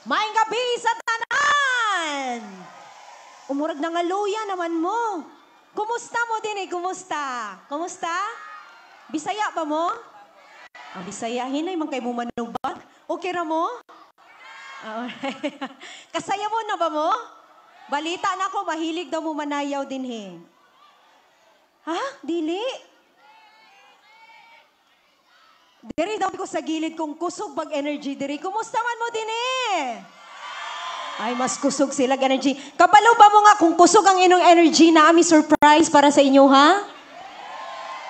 Maayong gabi sa tanan! Umurag na nga luya naman mo. Kumusta mo din eh? Kumusta? Kumusta? Bisaya ba mo? Bisaya. Hinay man kay mo manubat. Okay ra mo? Kasaya mo na ba mo? Balita na ko, mahilig daw mo manayaw din he. Ha? Dili? Diri daw ko sa gilid kung kusog bag energy diri. Kumusta man mo din eh? Ay, mas kusog sila energy. Kabalo ba mo nga kung kusog ang inyong energy na ami surprise para sa inyo, ha?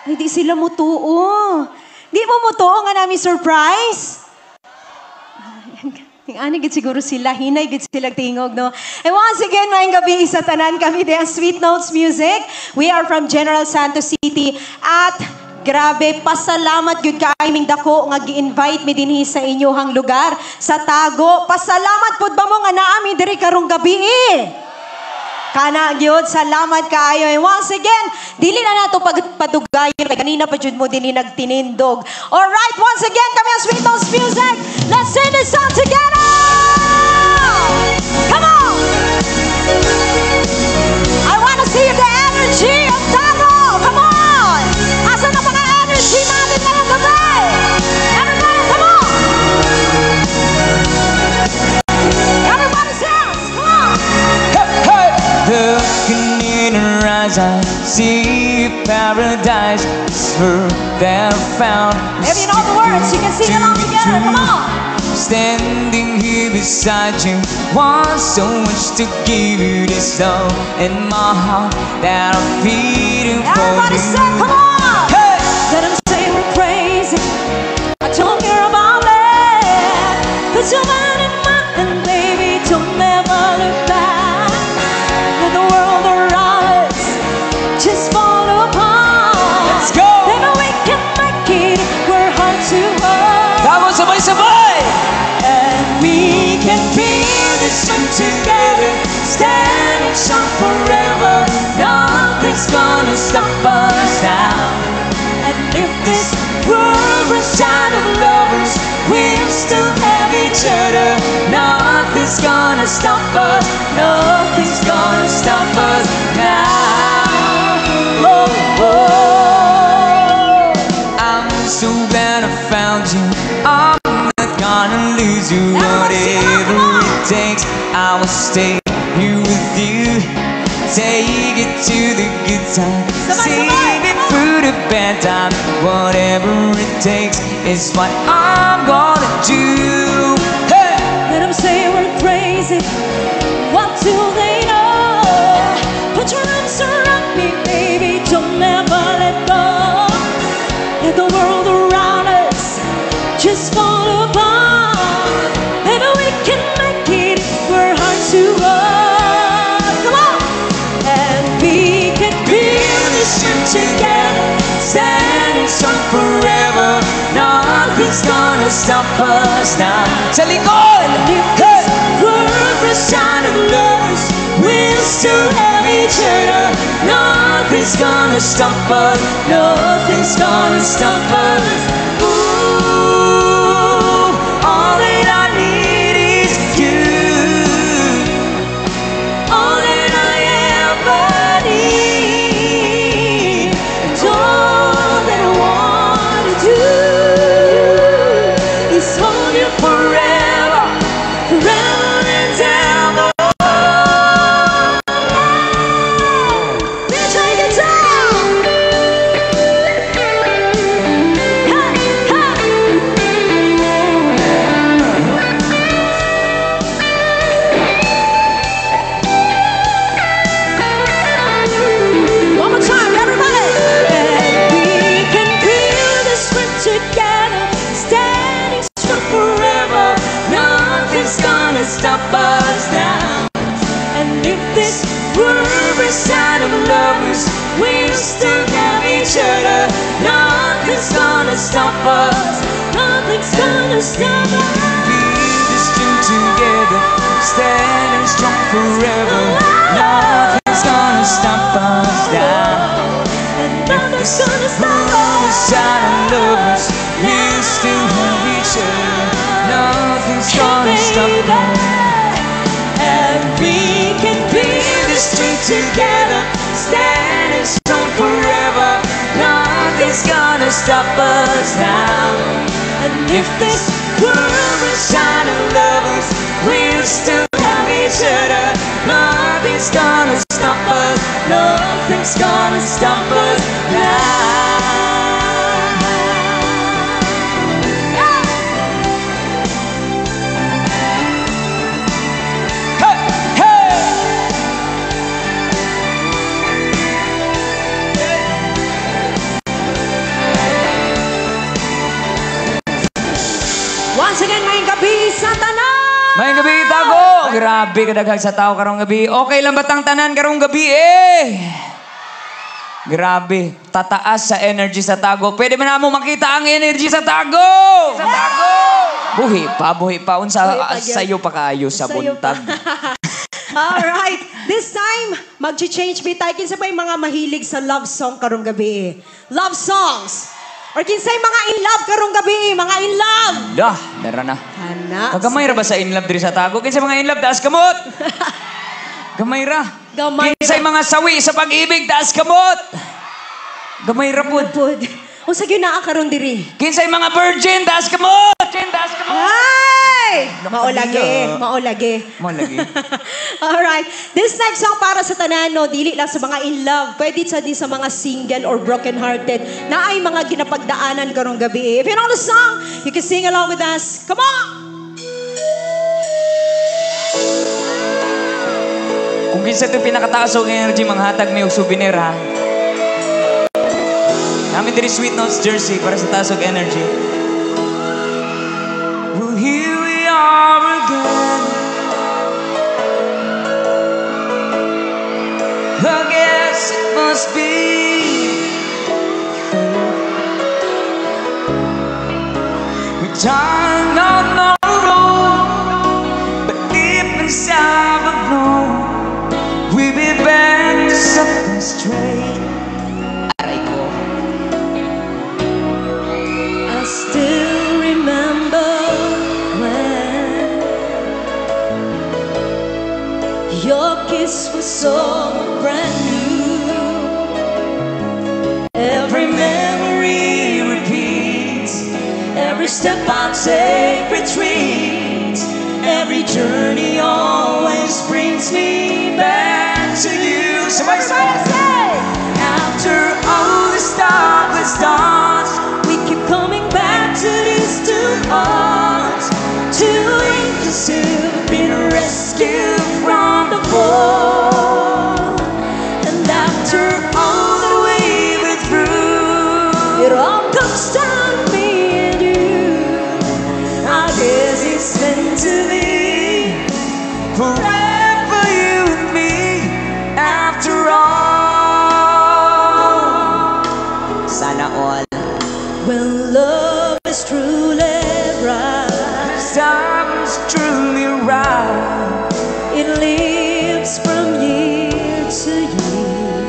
Ay, di sila mutuo. Di mo mutuo nga nami surprise? Ani gid siguro sila, hinay gid sila tingog, no? And once again, maayong gabi sa tanan, kami di ang Sweet Notes Music. We are from General Santos City at grabe, pasalamat gyud kaayong dako nga gi-invite mi dinhi sa inyohang lugar sa Tago. Pasalamat pud ba mo nga naami diri karong gabi eh. Kana gyud, salamat kaayo. And once again, dili na nato pagpatugayon kay kanina pa jud mo dinhi nagtinindog. All right, once again, kami ang Sweet Notes Music. Let's sing this song together. Come on. I want to see the energy of Tago. Come on. Asa na mga energy natin ngayong gabi? Everybody, come on. Everybody dance. Come on. Hey, hey. Looking in her eyes, I see paradise. It's her that I found. If you know the words, you can sing along together. Come on. Standing here beside you, want so much to give you this love in my heart that I'm feeling for you. Everybody say, come on! Hey! Let them say we're crazy. I don't care about that. Put your mind in mine, baby, don't never look back. Let the world around us just fall apart. Let's go! Then we can make it, we're hard to hold. Vamos, sabay! We can feel this one together, standing strong forever. Nothing's gonna stop us now. And if this world runs out of lovers, we'll still have each other. Nothing's gonna stop us. Nothing's gonna stop us now. Oh, oh. I'm so glad I found you. I'm not gonna lose you. Whatever it takes, I will stay here with you. Take it to the good times, sing it through the bad times. Whatever it takes is what I'm gonna do. Hey! Let them say we're crazy. What do they know? Put your arms around me, baby. Don't ever let go. Let the world around us just fall apart. Maybe we can make it. We're hard to hold. Come on. And we can build this ship together, standing strong forever. Nothing's gonna stop us now. Sa likod! Hey! We're shine of lovers, we'll still have each other. Nothing's gonna stop us. Nothing's gonna stop us. Ooh, all that I need is you. All that I ever need. And all that I wanna do is hold you forever, forever and ever. DJ guitar. Hey, hey. One more time, everybody. And we can build this one together, standing strong forever. Nothing's gonna stop us now. And if this world is out of lovers, we'll still have each other. Nothing's gonna stop us. Nothing's gonna stop us. Build this dream together, standing strong forever. Nothing's gonna stop us now. And nothing's gonna stop us. Silent lovers, we still have each other. Nothing's gonna stop us. And we can be the strength together, standing strong forever. Nothing's gonna stop us now. And if this world was trying to love us, We'll still have each other. Nothing's gonna stop us. Nothing's gonna stop us now. once again, ngayong gabi sa tanan! May gabi tago. Grabe kadaghan sa tao karong gabi. Okay lang ba tang tanan karong gabi eh? Grabe, tataas sa energy sa tago. Pwede ba na mo makita ang energy sa tago? Sa tago! Buhi pa. Unsa sayo pa kayo sa buntag. Alright, this time, mag-change bit tayo. Kinsa ba yung mga mahilig sa love song karong gabi? Love songs! Or kinsay mga in love karong gabi? Mga in love! Dah, meron na. Hana. Pagkamay ra ba sa inlove diri sa tago? Kinsay mga inlove taas kamot? Gamay ra. Gamay ra. Kinsay mga sawi sa pag-ibig taas kamot? Gamay ra pud. Pud. O sa naa karon diri. Kinsay mga virgin taas kamot? Taas kamot. Ay! Maolagi. Malagi. Alright. This next song para sa tanano, dili lang sa mga in love. Pwede sa din sa mga single or broken-hearted na ay mga ginapagdaanan karong gabi. If you know the song, you can sing along with us. Come on! Kung kinsa ito pinakataas og energy, manghatag may og souvenir ha. Namin diri Sweet Notes jersey para sa taas og energy. Well, here we are again. I guess it must be. We're dying on the road, but deep inside I've known we'll be back to something straight. Aray ko. I still remember when your kiss was so brand new. Every memory repeats, every step I take retreats, every journey always brings me back to you. Somebody say, after all the starless dawns, we keep coming back to these two hearts, two angels who've been rescued from the fall. And after all that we went through, it all comes down to me and you. I guess it's meant to be forever you and me. After all, sana all. when love is truly right. This time is truly right. It lives from year to year.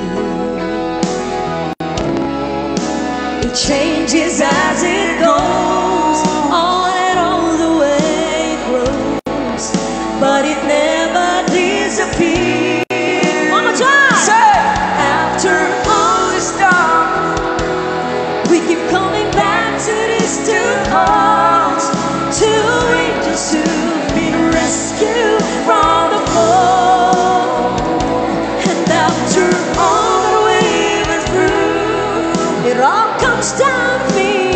It changes as it goes, on and on the way it grows, but it never disappears. One more time. Say, After all this time, we keep coming back to these two hearts, two angels who've been rescued from the fall. And after all that we went through, it all comes down to me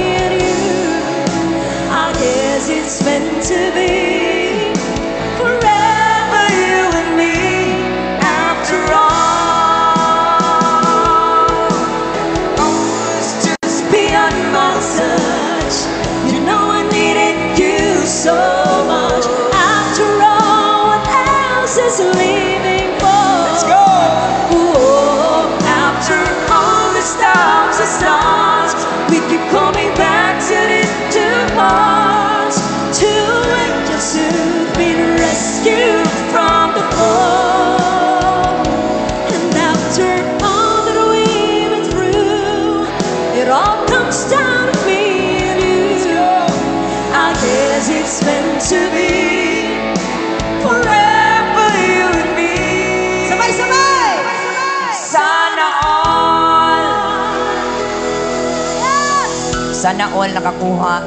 Sana all nakakuha.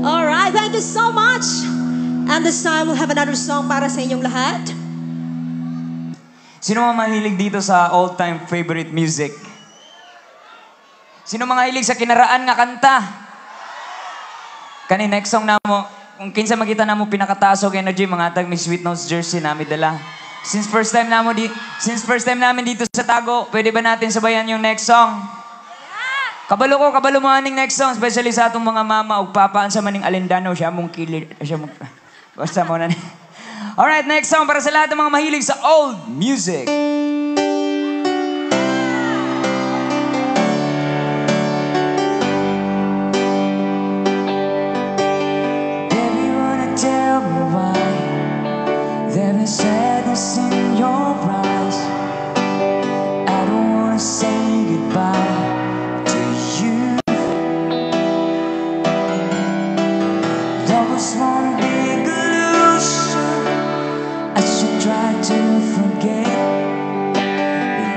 Alright, thank you so much. And this time, we'll have another song para sa inyong lahat. Sino mga mahilig dito sa all-time favorite music? Sino mga hilig sa kinaraan nga kanta? Kani next song na mo, kung kinsa makita na mo pinakataas og energy, mga tag may Sweet Notes jersey namin dala. Since first time namin dito sa Tago, pwede ba natin sabayan yung next song? Kabalo mo aning next song, especially sa atong mga mama ug papaan sa maning Alindano, siya mong kilid, siya mong basta mo na ni. Alright, next song para sa lahat ng mga mahilig sa old music. Baby, wanna tell me why there is sadness in your eyes. I don't wanna say goodbye to you. There was one big illusion I should try to forget.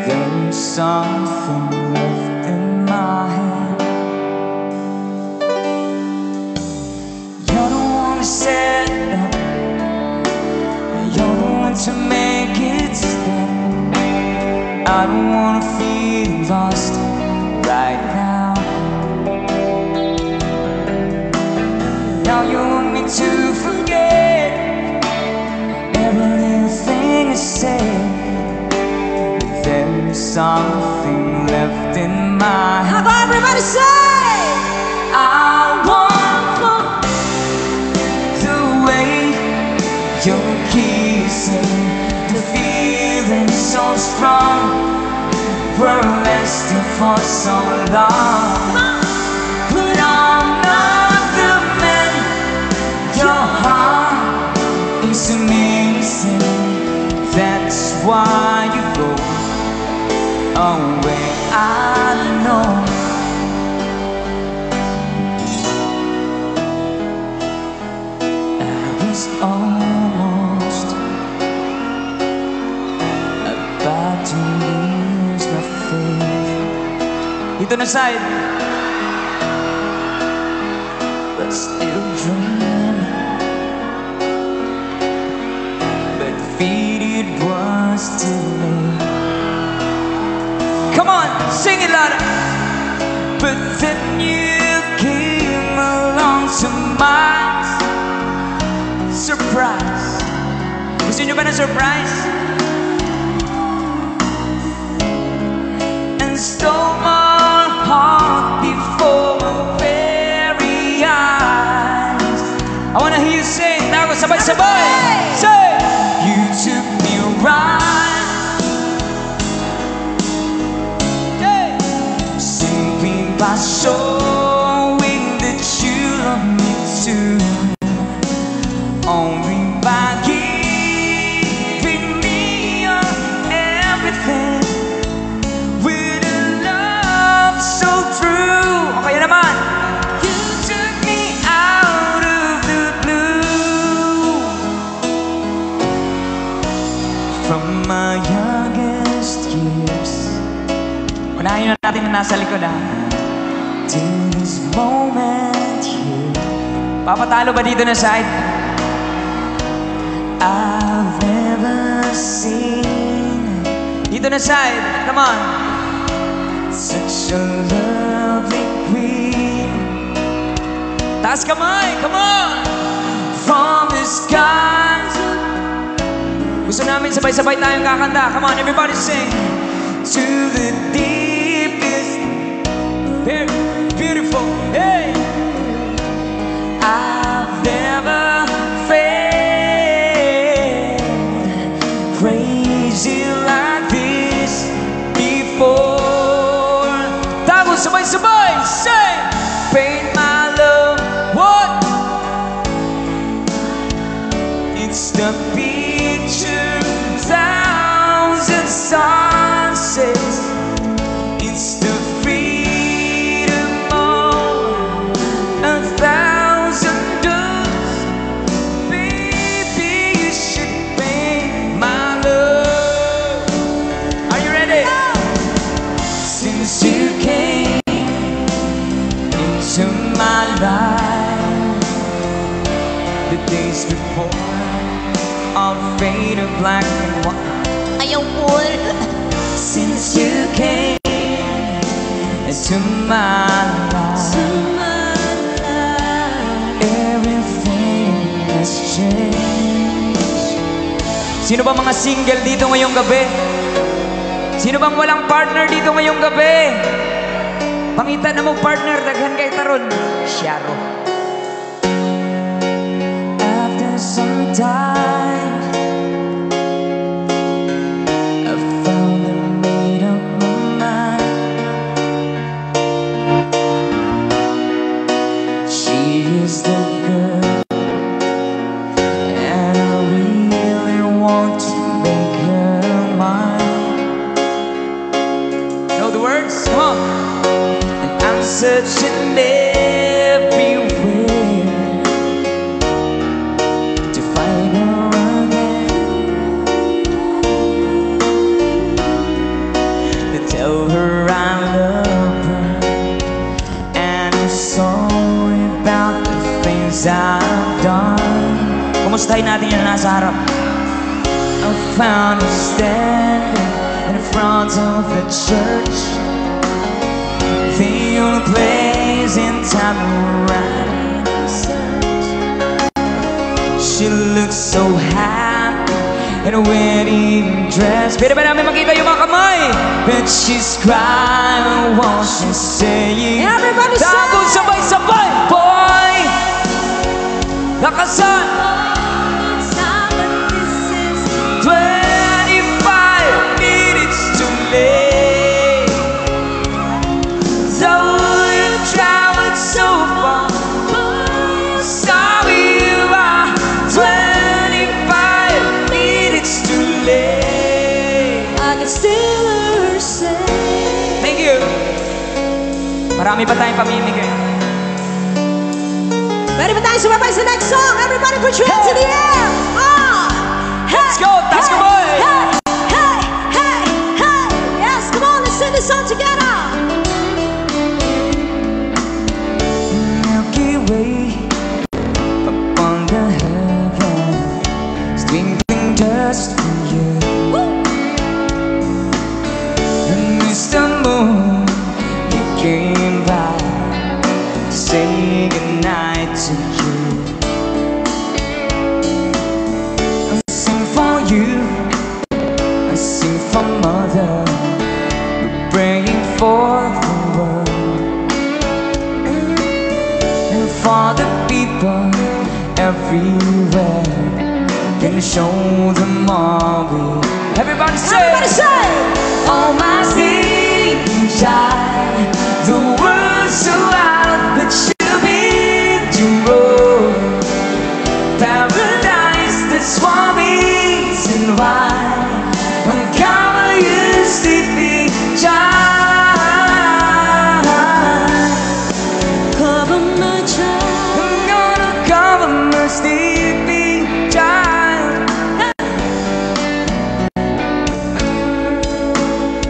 There is something left in my head. You're the one who set up, you're the one to make it stop. I don't wanna feel lost right now. Now you want me to forget every little thing I said. There is something left in my How head. about everybody say? I want the way you're kissing, the feeling so strong. We're lasting for so long. But I'm not the man. Your heart is amazing. That's why you go away. I know. I was almost about to lose my faith. Dito na side, but still dreaming. But defeated was too late. Come on, sing it louder. But then you came along to my surprise. Gusto nyo ba na surprise? And stole my heart before my very eyes. I wanna hear you sing. Tago, sabay-sabay. Say! You took me right. Yeah. Simply by showing that you love me too. Only by giving me your everything. With a love so true. Okay naman. You took me out of the blue. From my youngest years. Unahin na natin na nasa likod ha. To this moment here. Papatalo ba dito na side? I've never seen. Dito na side, come on. Such a lovely queen. Taas kamay, come on. From the skies. Gusto namin sabay-sabay tayong kakanta. Come on, everybody sing. To the deepest. Very beautiful. Hey. I've never felt crazy like this before. Tago, sabay-sabay, say, paint my love. What? It's the picture, thousand sunsets. It's the freedom of a thousand doors. Baby, you should paint my love. Are you ready? Since you came days before, all afraid of black and white. Ayaw po. Since you came into my life, everything has changed. Sino ba mga single dito ngayong gabi? Sino bang walang partner dito ngayong gabi? Pangita na mo partner, daghan kay taron. Sharo. After some time, I found a made up my mind. She is the girl, and I really want to make her mine. Know the words? Come on. And I'm searching everywhere to find her again, to tell her I love her, and I'm sorry about the things I've done. Kumustahin natin yung nasa harap. I found her standing in front of the church, the only place in town where I search. She looks so happy in a wedding dress. Pwede ba namin makita yung mga kamay? But she's crying while she's saying, Everybody say! Tago sabay-sabay, boy! Lakasan! 25 minutes too late. So you traveled so far. Sorry you are 25 minutes too late. I can still hear her say. Thank you. Marami pa tayong pamimigay. Ready ba tayo sumabay sa next song? Everybody put your hands in the air! Let's go, that's the boy! Hey! Yes, come on, let's sing this song together! Milky Way upon the heavens, twinkling just for you. And Mr. Moon, you came by to say goodnight to you. I sing for you, I sing for Mother, we're praying for the world. And for the people everywhere, gonna show them all we. Everybody say! Oh my sleeping child, the world's so out, but you'll be to roll. Paradise that's for me and why. Uncover you sleeping child. Cover my child. I'm gonna cover my sleeping child.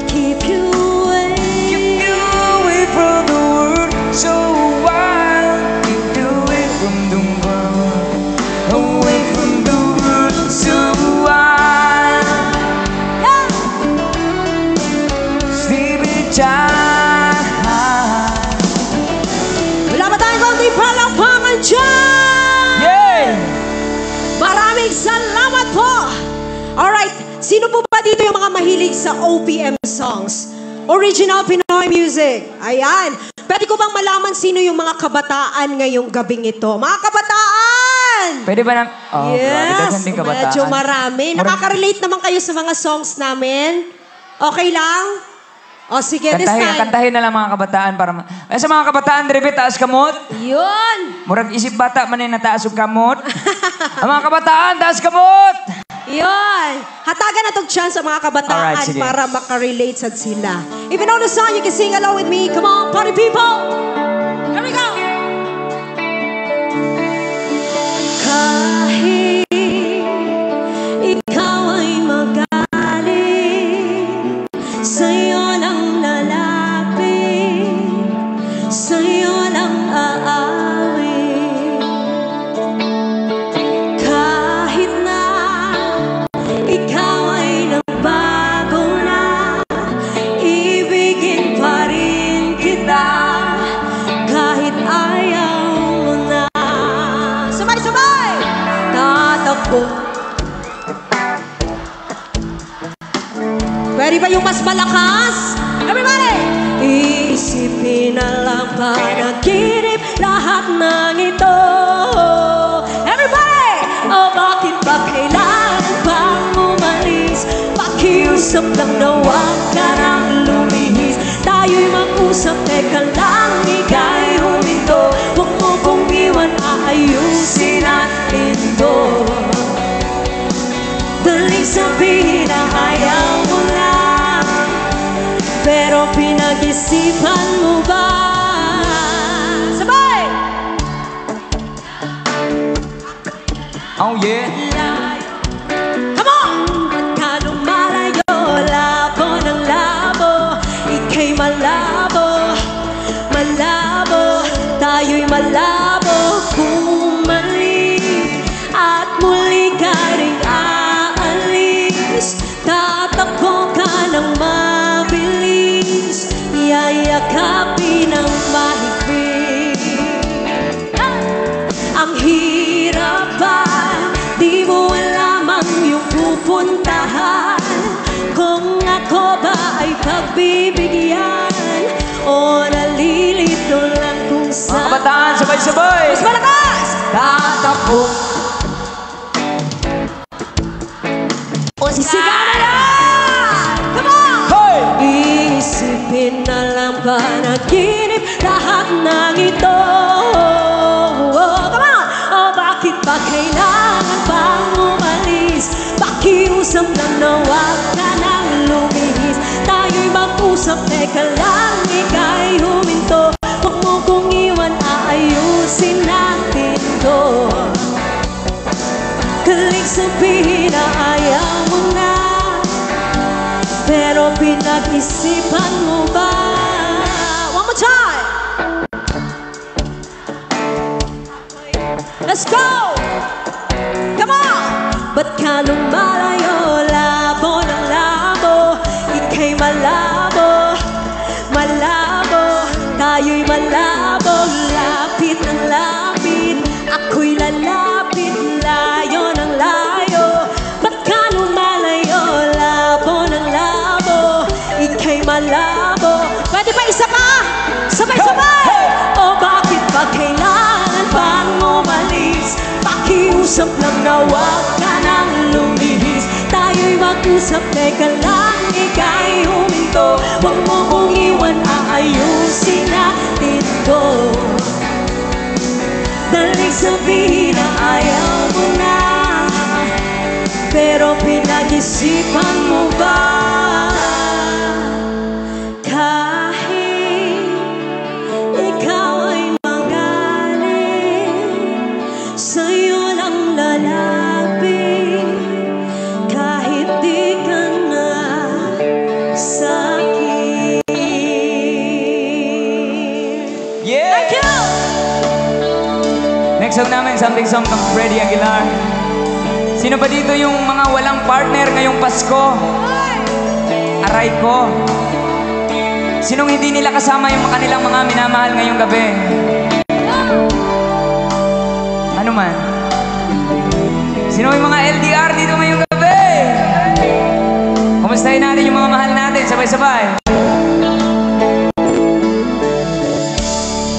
Keep you away. Keep you away from the world so wild. Keep you away from the world, away from the world so wild. Sleeping child. Wala ba tayong konting palakpakan dyan? Yay! Maraming salamat po! Alright, sino po ba dito yung mga mahilig sa OPM songs? Original Pinoy music. Ayan. Pwede ko bang malaman sino yung mga kabataan ngayong gabing ito? Mga kabataan! Pwede ba na? Oh, grabe. Dagan din kabataan. Medyo marami. Nakaka-relate naman kayo sa mga songs namin? Okay lang? O sige, this time. Kantahin na lang mga kabataan para sa mga kabataan, Drive, taas kamot. Yun! Murag isip bata man na taas og kamot. Ang mga kabataan, taas kamot. Yun! Hatagan na itong chance sa mga kabataan Alright, sige. para makarelate sa sila. If you know the song, you can sing along with me. Come on, party people! Here we go! Kahit ikaw ay magaling, sa'yo lang lalapit, sa'yo lang aawit. tatakbo. Pwede ba yung mas malakas? Everybody! Iisipin na lang panaginip lahat ng ito. Everybody! O bakit ba kailangan pang umalis? Pakiusap lang na huwag ka nang lumihis. Tayo'y mag-usap, teka lang, ika'y huminto. Huwag mo kong iwan, aayusin natin to. Daling sabihin na ayaw mo lang, pero pinag-isipan mo ba? Sabay! Oh yeah. Come on! At ka lumalayo, labo ng labo, ika'y malabo, malabo, tayo'y malabo kung mali. At muli ka rin aalis, tatakbo ka ng mabilis, yayakapin ng mahigpit. Ang hirap ba? Di mo alam ang iyong pupuntahan. Kung ako ba ay pagbibigyan o nalilito lang kung Mga saan. kabataan, sabay-sabay! Mas malakas! Tatakbo. Sigaw na lang! Come on! Hoy! Iisipin na lang panaginip lahat ng ito. Come on! O bakit ba kailangan pang umalis? Pakiusap lang na huwag ka nang lumihis. Tayo'y mag-usap, teka lang, ika'y huminto. Huwag mo kong iwan, aayusin natin to. Galing sabihin na ayaw mo na, pero pinag-isipan mo ba? One more time! Let's go! Come on! Ba't ka lumalayo, labo ng labo, ika'y malabo, malabo, tayo'y malabo, lapit ng lapit, ako'y lalapit, layo ng layo. Ba't ka lumalayo, labo ng labo, ika'y malabo. Pwede pa isa pa? Sabay-sabay! O bakit ba kailangan pang umalis? Pakiusap lang na huwag ka nang lumihis. Tayo'y mag-usap, teka lang, ika'y huminto. Huwag mo kong iwan, aayusin natin to. Daling sabihin na ayaw mo na, pero pinag-isipan mo ba? Kahit ikaw ay magaling, sa'yo lang lalapit. Kahit di ka na sa'kin. Yeah! Thank you! Next song namin, something song ng Freddy Aguilar. Sino ba dito yung mga walang partner ngayong Pasko? Aray ko. Sinong hindi nila kasama yung kanilang mga minamahal ngayong gabi? Ano man? Sino yung mga LDR dito ngayong gabi? Kumustahin natin yung mga mahal natin, sabay-sabay.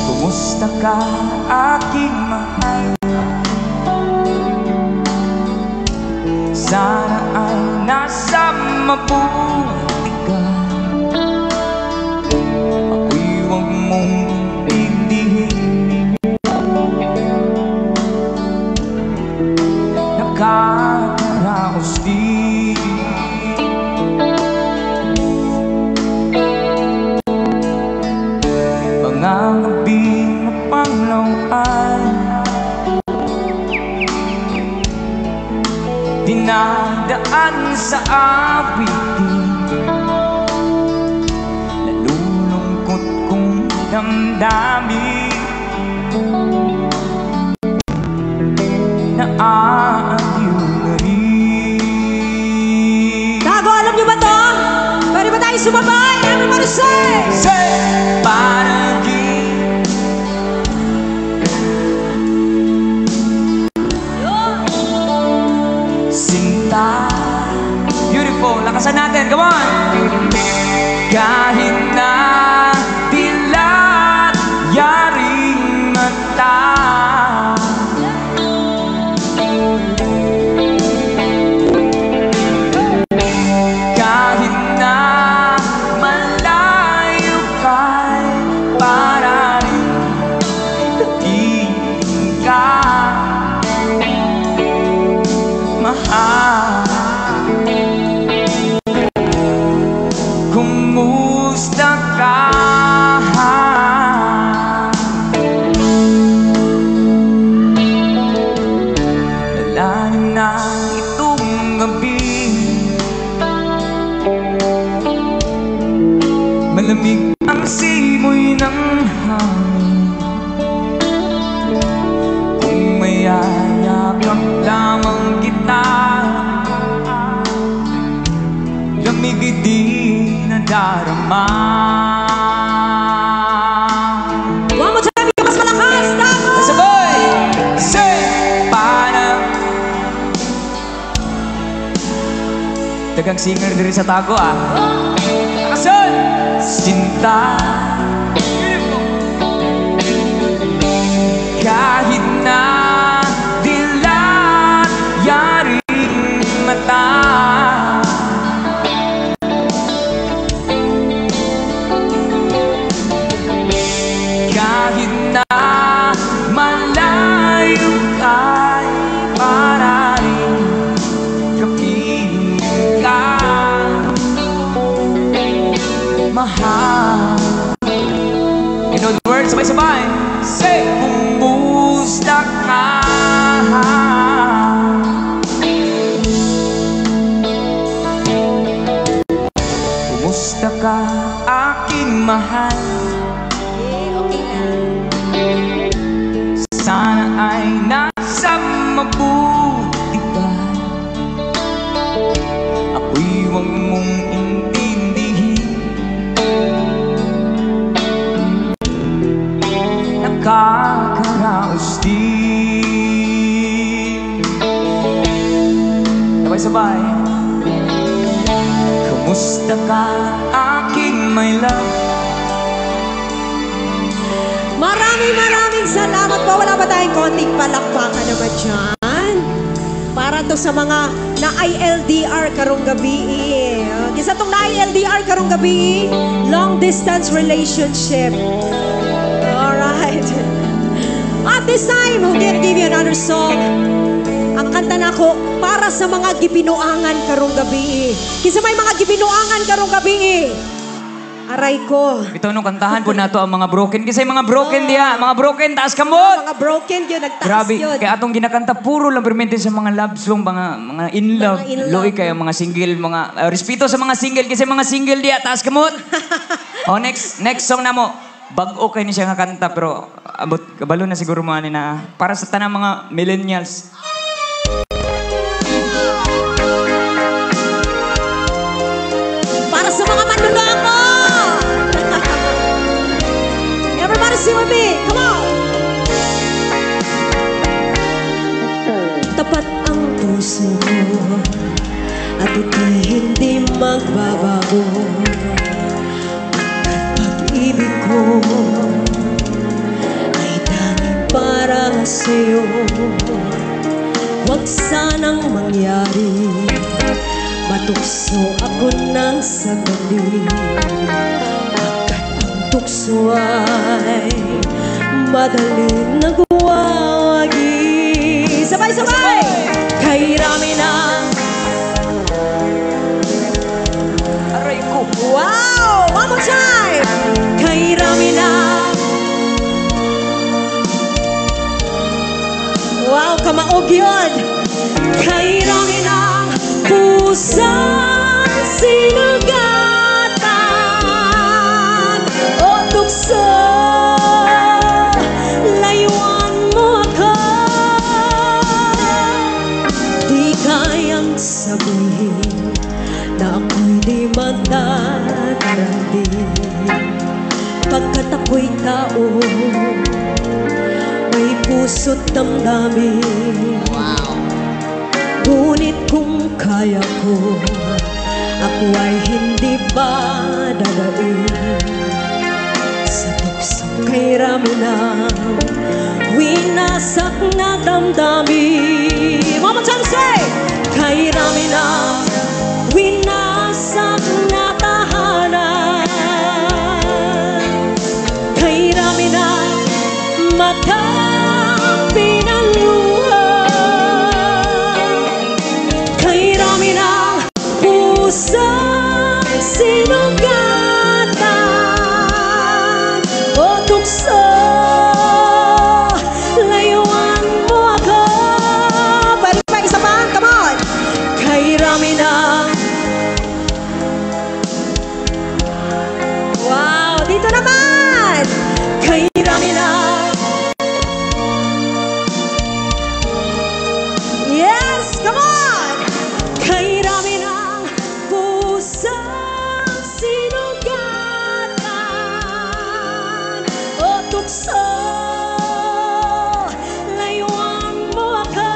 Kumusta ka, aking mahal? Sana ay nasa mabuti ka. Ako'y huwag mong intindihin. Nakakaraos din. Mga gabing napanglawan, dinadaan sa awitin, nalulungkot kong damdamin, naaaliw na rin. Tago, alam niyo ba to? Pwede ba tayo sumabay? Everybody say! Say! Panagin. ko. Lakasan natin, come on! Kahit na dilat yaring mata, kahit na malayo ka'y para rin katingin ka, mahal. Kumusta ka? Malalim na itong gabi, malamig ang simoy ng hangin. Kung may ayakap lamang kita, lamig di nadarama. One more time, yung mas malakas, Tago! Sabay! Say! Parang dagang singer diri sa Tago, ah. Nakasun! Sinta, kahit na dilat yaring mata, kahit na malayo ka'y para rin kapiling ka, mahal. You know the words, sabay-sabay. Say, kumusta ka? Kumusta ka, aking mahal? Sana ay nasa mabuti ka. Ako'y huwag mong intindihin. Nakakaraos din. Sabay-sabay. Kumusta ka, aking my love? Maraming salamat po. Wala ba tayong konting palakpakan naman dyan? Para to sa mga na-ILDR karong gabi. Kisa tong na-ILDR karong gabi, long distance relationship. Alright. At this time, we're gonna give you another song. Ang kanta na ko, para sa mga gibinuangan karong gabi. Kisa may mga gibinuangan karong gabi. Aray ko. Ito nung kantahan po nato ang mga broken. Kasi mga broken diya. Mga broken, taas kamot! Mga broken yun, nagtaas Grabe, yun. kaya atong ginakanta, puro lang permente sa mga love song, mga in love. Mga in love. Loy kaya mga single, mga respeto sa mga single. Kasi mga single diya, taas kamot! O, next song na mo. Bag-o kayo ni siya nga kanta, pero abot, kabalo na siguro mo na para sa tanang mga millennials. Para sa mga manluloko! Everybody sing with me! Come on! Tapat ang puso mo at ito'y hindi magbabago. Pag-ibig ko ay tanging para sa'yo. Huwag sanang mangyari, matukso ako ng sandali. Tukso ay madaling nagwawagi. Sabay-sabay! Kay rami na. Aray ko! Wow! One more time! Kay rami na. Wow, kamaog yun! Kay rami na pusang sinugatan o tukso. Layuan mo ako. Di kayang sabihin na ako'y di magdadarating. Pagkat ako'y tao, may puso't damdamin. Ngunit kung kaya ko Ako ay hindi ba dadaig sa tuksong kay rami na winasak na damdamin. One more time, say! Kay rami na winasak na tahanan, kay rami na matapin ang luha, kay rami na pusang sinugatan o tukso. Layuan mo ako. Pwede pa isa pa? Come on! Kay rami na. Wow! Dito naman! Kay rami na. Yes! Come on! Kay rami na pusang sinugatan o tukso. Layuan mo ako.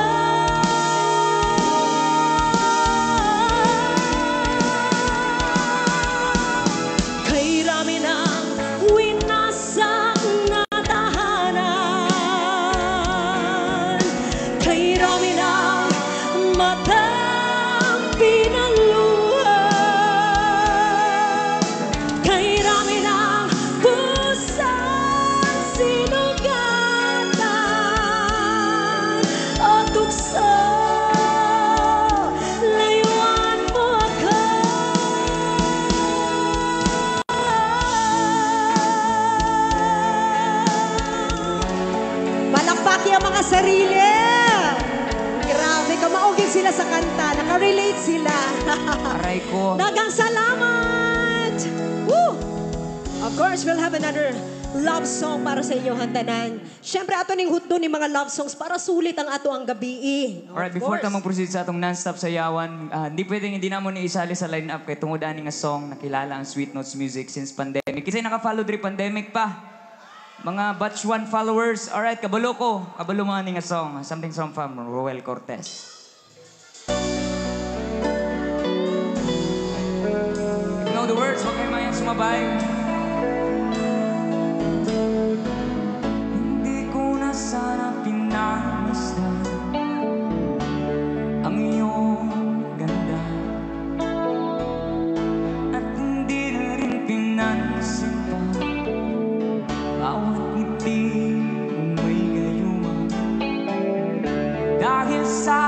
Kay rami na winasak na tahanan, kay rami na matapin ang luha, kay rami na pusang sinugatan o tukso. Layuan mo ako. Palakpaki ang mga sarili. Grabe, kamaugin sila sa kanta. Nakarelate sila. Aray ko. Dagang salamat! Woo! Of course, we'll have another love song para sa inyo hantanan. Siyempre, ato ning hutdo ni mga love songs para sulit ang ato ang gabi. Alright, before ta mag-proceed sa atong non-stop sayawan, hindi pwedeng hindi namon iisali sa line-up kay tungod ani nga song nakilala ang Sweet Notes Music since pandemic. Kasi naka-follow diri pandemic pa. Mga batch 1 followers. Alright, kabalo ko. Kabalo mga ni nga song. Something song from Roel Cortez. If you know the words, huwag kayo mayang sumabay. Hindi ko na sana pinamisdan ang iyong ganda, at hindi na rin pinansin pa bawat ngiti mong may gayuma. Dahil sa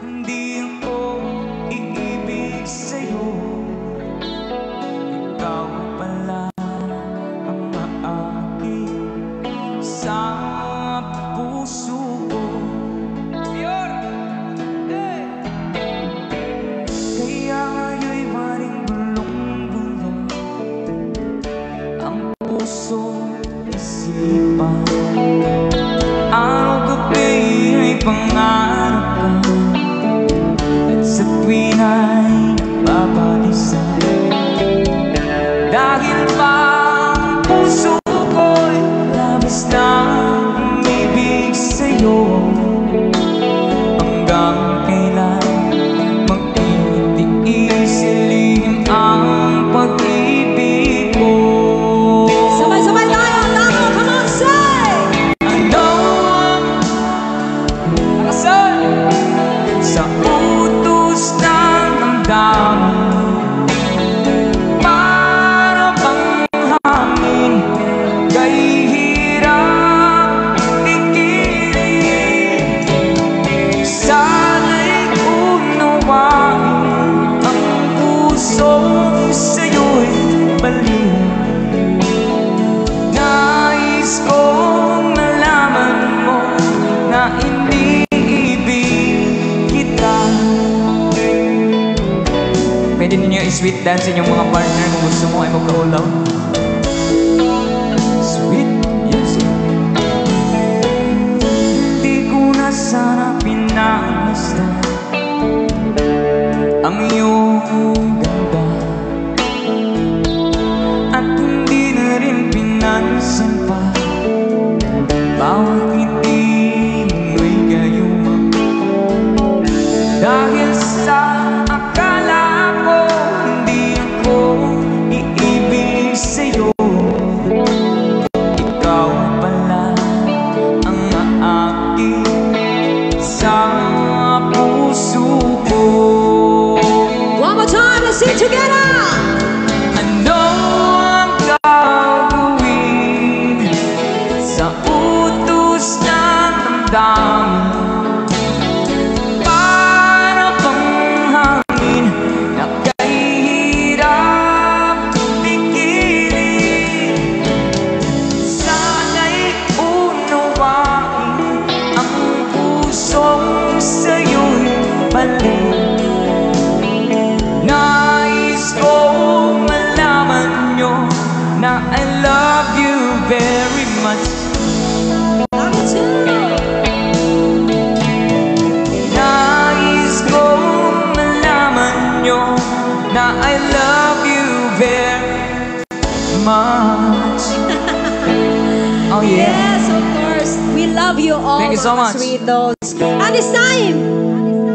hindi ako iibig sa'yo, ikaw pala ang maakit sa puso ko. Kaya ngayon'y maring bulong-bulong ang puso isipan. Araw gabi ay pangarap ka, at sa tuwin ay nababalisa. Dahil pa ang puso ko'y labis na umibig sa'yo, hanggang kailan magtitiis silim ang pag-ibig ko. Sabay-sabay tayo. Tama, come on, say! Ano ang asal sa utos ng damdamin? Para bang hangin kay hirap ikilig. Sana'y unawain ang pusong sa'yo'y baliw. Nais kong malaman mo na iniibig kita. Pwede ninyo i-sweet dance inyong mga partner kung gusto mo ay magkahulaw. Sweet music. Di ko na sana pinamisdan ang iyong ganda, at hindi na rin pinansin pa bawat ngiti mo'y gayuma. Dahil sa sa'yo'y mali. Nais kong malaman nyo na I love you very much. Nais kong malaman nyo na I love you very much. Oh yeah. Yes, of course. We love you all. Thank you so much. Sweet notes. And this time,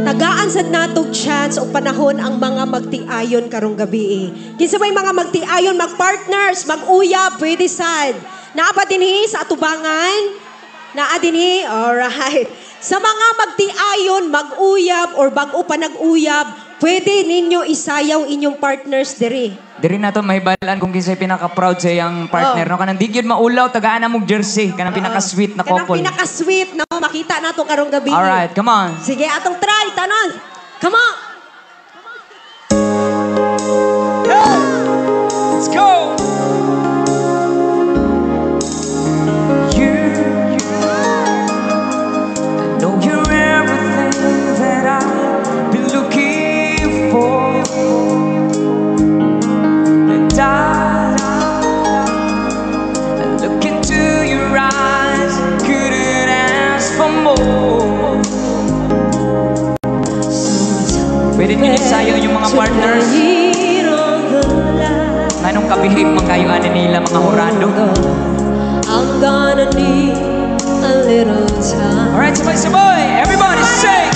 tagaan sad natog chance o panahon ang mga magtiayon karong gabi. Kinsa may mga magtiayon, magpartners, mag-uyab, pwede sad. Naa pa dinhi sa atubangan? Naa dinhi? Alright. Sa mga magtiayon, mag-uyab or bago pa nag-uyab, pwede ninyo isayaw inyong partners diri. Diri na to mahibalaan kung kinsay pinaka-proud sa iyang partner. No? Kanang di gyud maulaw, tagaan na mong jersey. Kanang pinaka-sweet na couple. Kanang pinaka-sweet na makita nato karong gabi. Alright, come on. Sige, atong try, tanon. Come on. Let's go! You, I know you're everything that I've been looking for. And I look into your eyes, couldn't ask for more. Pwede nyo isayaw yung mga partners. Anong kabihib magkayuan nila mga hurado? I'm gonna need a little time. Alright, sabay-sabay! Everybody sing!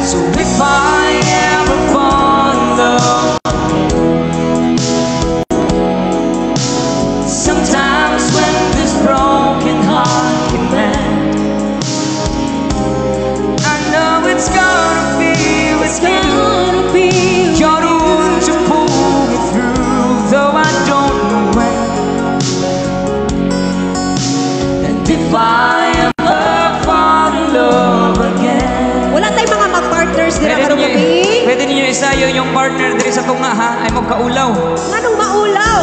So if I ever fall in love, sometimes when this broken heart can mend, I know it's gonna be with you. You're the one to pull me through, though I don't know when. And if I ever fall in love again, Wala tayong mga mag-partners dira karong gabi. pwede ninyo isayaw yung partner diri sa tunga ha, ay magkaulaw. Anong maulaw?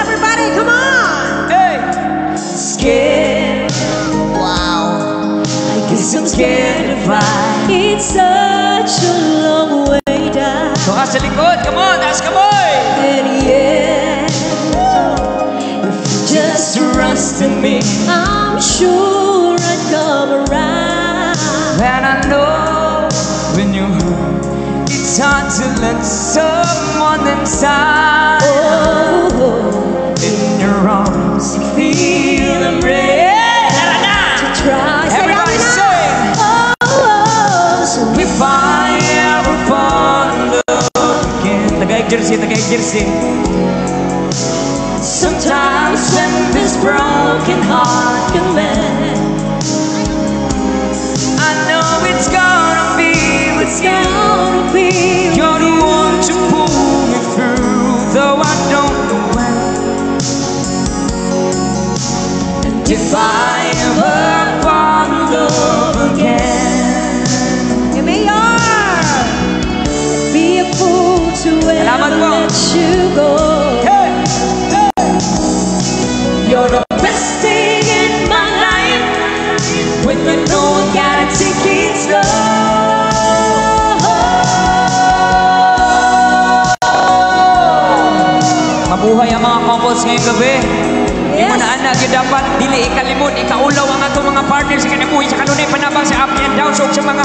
Everybody, come on! Hey! Scared. Wow. I guess I'm scared to fly. It's such a long way down. So ka sa likod, come on, taas ka boy! And yet, if you just trust in me, I'm sure I'd come around. And I know when you hurt, it's hard to let someone inside. Oh, In your arms, you feel embraced. to try. Everybody sing! So If I ever fall in love again. Tagay jersey. Sometimes when this broken heart can mend, I know it's gonna be with you. gonna be You're the one to pull me through, though I don't know when. And if I ever fall in love again, you may be a fool to Salamat ever po. let you go. hey, hey. You're the best thing in my life. When I know I gotta take it Mabuhay ang mga couples ngayong gabi. Di mo Yes. na anak, yun dapat dili ikalimot, ikaulaw ang atong mga partners sa kanabuhi, sa kanunay panabang sa up and down, so sa mga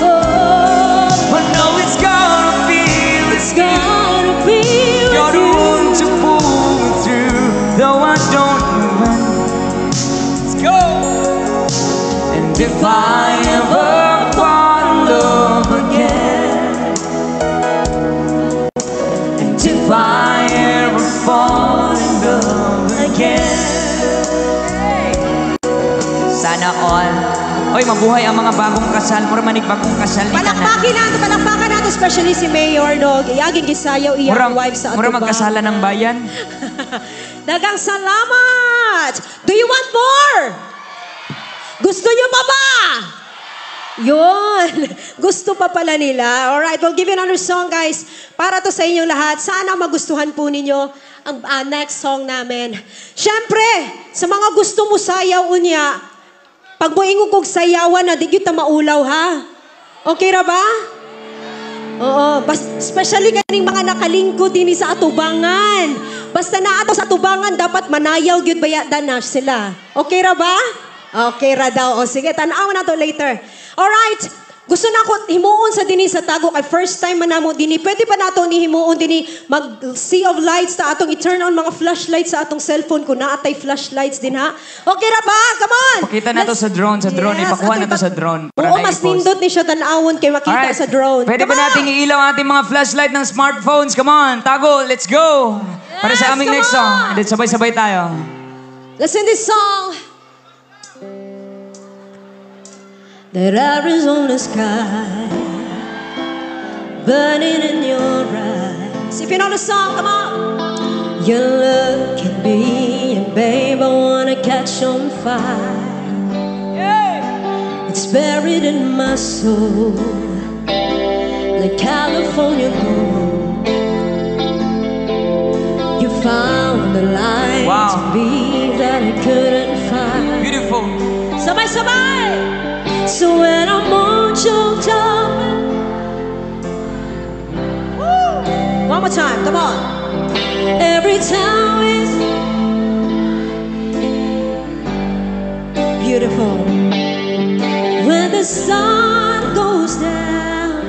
Oh, I know it's gonna be with it's gonna be You're with the one you. to pull me through, though I don't know when. Let's go! And if I ever fall in love again, and if I ever fall in love again, sana all. Oy, mabuhay ang mga bagong kasal. Mura manig bagong kasal ni Palakpakan natin, especially si Mayor, no? Iyaging gisayaw iyang wife sa mura atubang. magkasala ng bayan. Dagang salamat! Do you want more? Gusto nyo pa ba? Yun. Gusto pa pala nila. Alright, we'll give you another song, guys. Para to sa inyong lahat. Sana magustuhan po ninyo ang next song namin. Siyempre, sa mga gusto mo sayaw unya, pag mo ingog kog sayawan na, di yun ta maulaw, ha? Okay ra ba? Oo, especially kaning mga nakalingkod din sa atubangan. Basta na ato sa atubangan, dapat manayaw gyud bayadan na sila. Okay ra ba? Okay ra daw. O sige, tanaw na to later. Alright. Gusto na ko himuon sa dini sa tago kay first time man namo dini. Pwede pa nato ni himuon dini mag sea of lights ta atong i-turn on mga flashlights sa atong cellphone kung naatay flashlights din ha. Okay ra ba? Come on. Pakita na to sa drone, Yes, ipakuha na to sa drone. Oo, mas nindot ni siya tanawon kay makita Alright. sa drone. Pwede ba nating iilaw ang ating mga flashlight ng smartphones? Come on, tago, let's go! Para sa aming come next song. on! And then sabay-sabay tayo. Listen this song. That Arizona sky burning in your eyes. If you know the song, come on. You look at me and babe, I wanna catch on fire. It's buried in my soul, like California gold. You found the light Wow. to me that I couldn't find. Beautiful. Sabay-sabay! So when I'm on choked up, one more time, come on. Every time is beautiful. When the sun goes down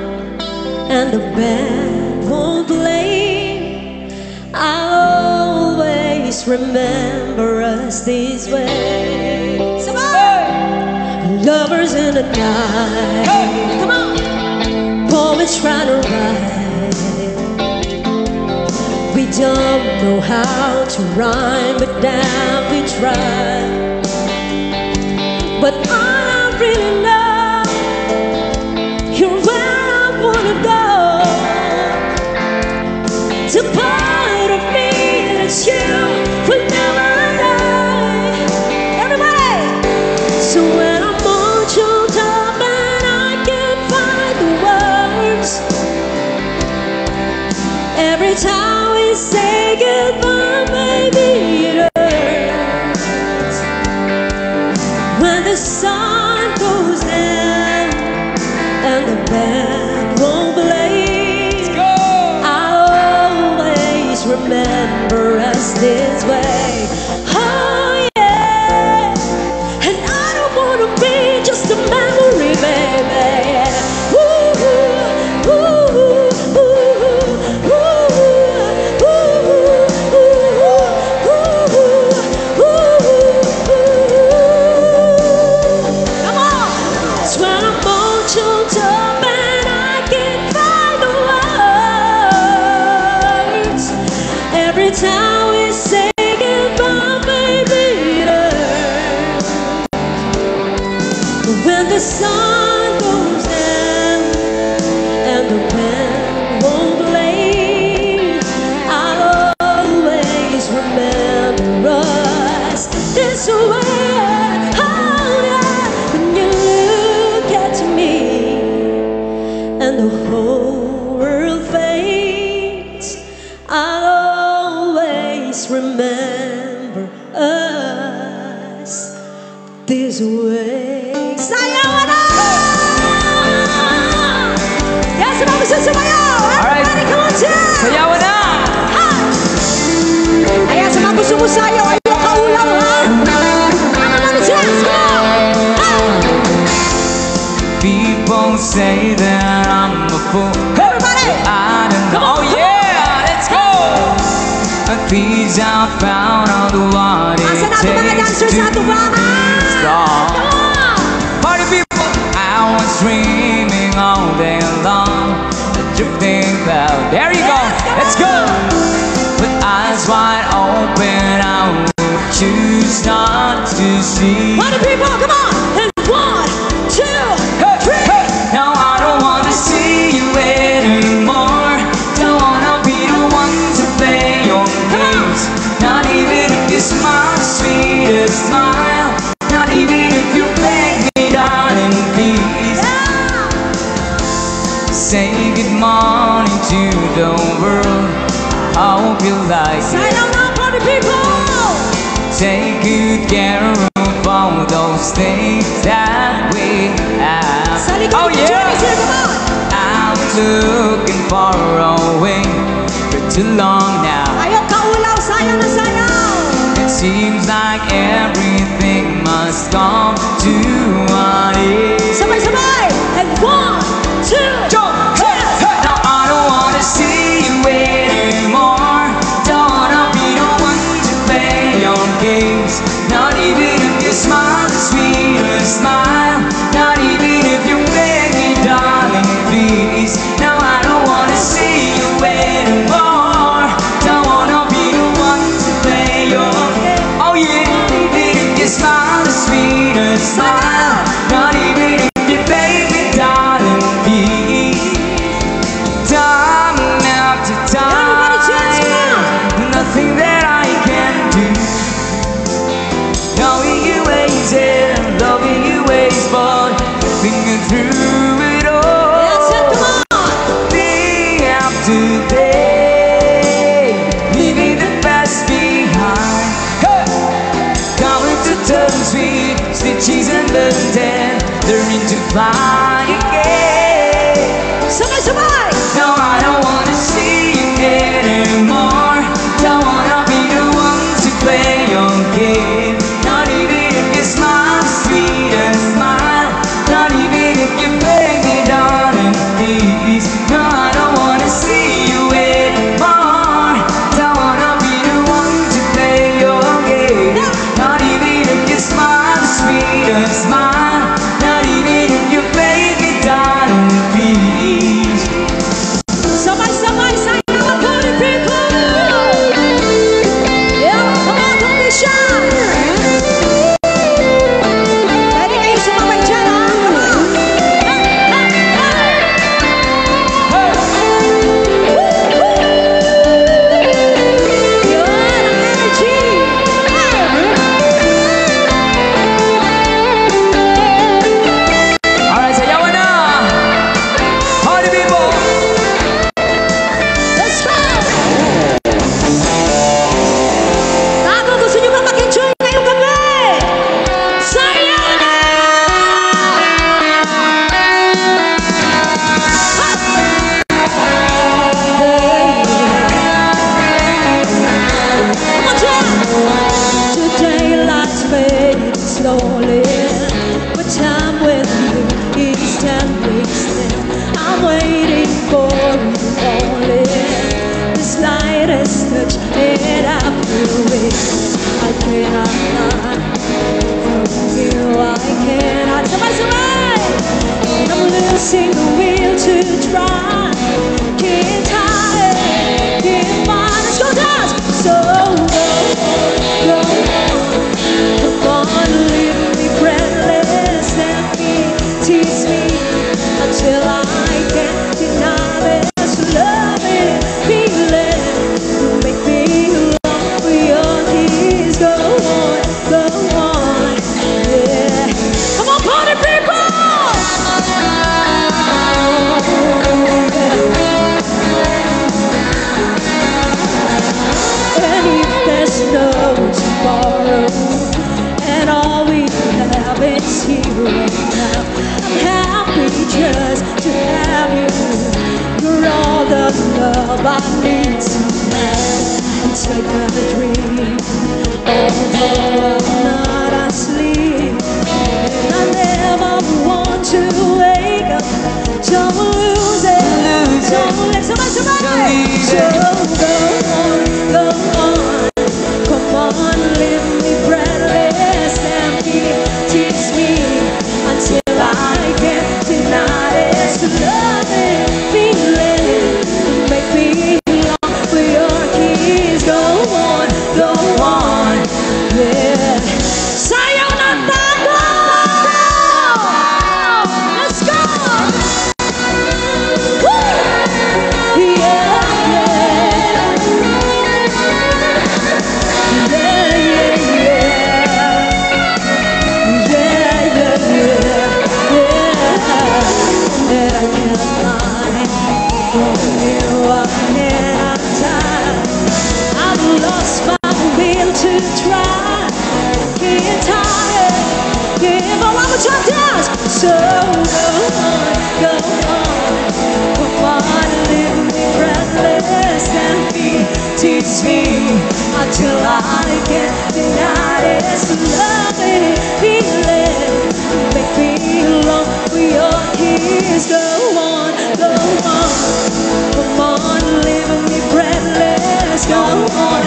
and the band won't play, I'll always remember us this way. Lovers in the night. Hey. Come on. Poets trying to write. We don't know how to rhyme, but damn we try. But all I really know, you're where I wanna go. It's a part of me that's you will never die. Everybody. So when choked up and I can't find the words. Every time we say goodbye, baby, it hurts. When the sun goes down and the band won't play, I'll always remember us this way. Oh yeah, and I don't wanna be just a memory, baby. Ooh, ooh, ooh, ooh, ooh, ooh, ooh, come on! It's when I'm all choked up and I can't find the words. Every time we say goodbye, baby, it hurts. When the sun goes down and the band won't play, I'll always remember us this way. Oh yeah, when you look at me and the whole world fades, I'll always remember us this way. Sayaw na! Yes, mga gusto sumayaw! Everybody, come on, Tim! Sayawan na! Ayan, sa mga gusto mo sayaw, ayaw kaulam, ha? Come on, Tim! People say that I'm a fool. Everybody! I don't know. Oh yeah, let's go! At least I found out what it Asa na ito mga takes dancers sa to atubangan? stop. Come on! Party people, I was dreaming all day long, a drifting cloud. There you go, let's go. With eyes wide open, I would choose not to see. Party people, come on! And 1, 2, 3! Now I don't wanna see you anymore. Don't wanna be the one to play your games. Not even if you smile the sweetest smile. Not even if you beg me, darling, please. Say good morning to the world. I hope you like it. Sayaw na, party people! Take good care of all those things that we have. Sa likod, Oh yeah! Johnny, sino ba looking far away for too long now. Ayaw kaulaw, sayang na sayaw. It seems like everything must come to an end. Sabay-sabay! And 1, 2, Jump! Hey! Hey! Now I don't wanna see you anymore. Don't wanna be the one to play your games. Not even if you smile the sweetest smile. Not even if you beg me, darling, please. Now I don't wanna see you anymore. Don't wanna be the one to play your game. Oh yeah, even if you smile the sweetest smile. Not even if you beg me, darling, please. Time after time, nothing that I can do. Knowing you ways and loving you ways, but thinking through it all. That's it, come on! Day after day, leaving the past behind. Hey! Counting to turn sweet, sweet cheese and learn learning to fly again. Sabay-sabay! No, I don't wanna see you anymore. Don't wanna be the one to play your game. Not even if you smile, sweet and smile. Not even if you beg me, darling, please. No, I don't wanna see you anymore. Don't wanna be the one to play your game. Not even if you smile, sweet and smile. Not even if you beg me, darling, please. Sabay-sabay, sayang ang party people! Yeah, come on, don't be shy! Pwede kayo sumabay dyan, ha? Come on! Hey, hey, hey! Yun, ang energy! Alright, sayawan na! Party people! Let's go! Ako, gusto nyo ba mag-enjoy ngayong gabi? Sayaw na! Come on, John! Today life's fading slowly, but time with you is time wasted. I'm waiting for you only. The slightest touch and I feel it. I cannot lie from you. I cannot. Sabay-sabay! And I'm losing the will to try. Can't hide, can't find. Let's go dance. So go on. Come on, leave me breathless. Let me tease me until I can't deny this loving feeling. Make me long for your kiss. Go on, yeah. Come on, party people! And if there's no tomorrow, and all we have is here and now, I'm happy just to have you. You're all the love I need tonight. It's like a dream, although I'm not asleep. And I never want to wake up. Don't lose it, don't let somebody. So go on. Come on, leave me breathless and tease me until I can't deny this loving feeling. Make me long for your kiss. Go on, yeah. Sayaw na tayo! Let's go! it's me. Until I get denied, it's a lovely feeling. Make me long for your kiss. Go on, come on, leaving me breathless. Go on,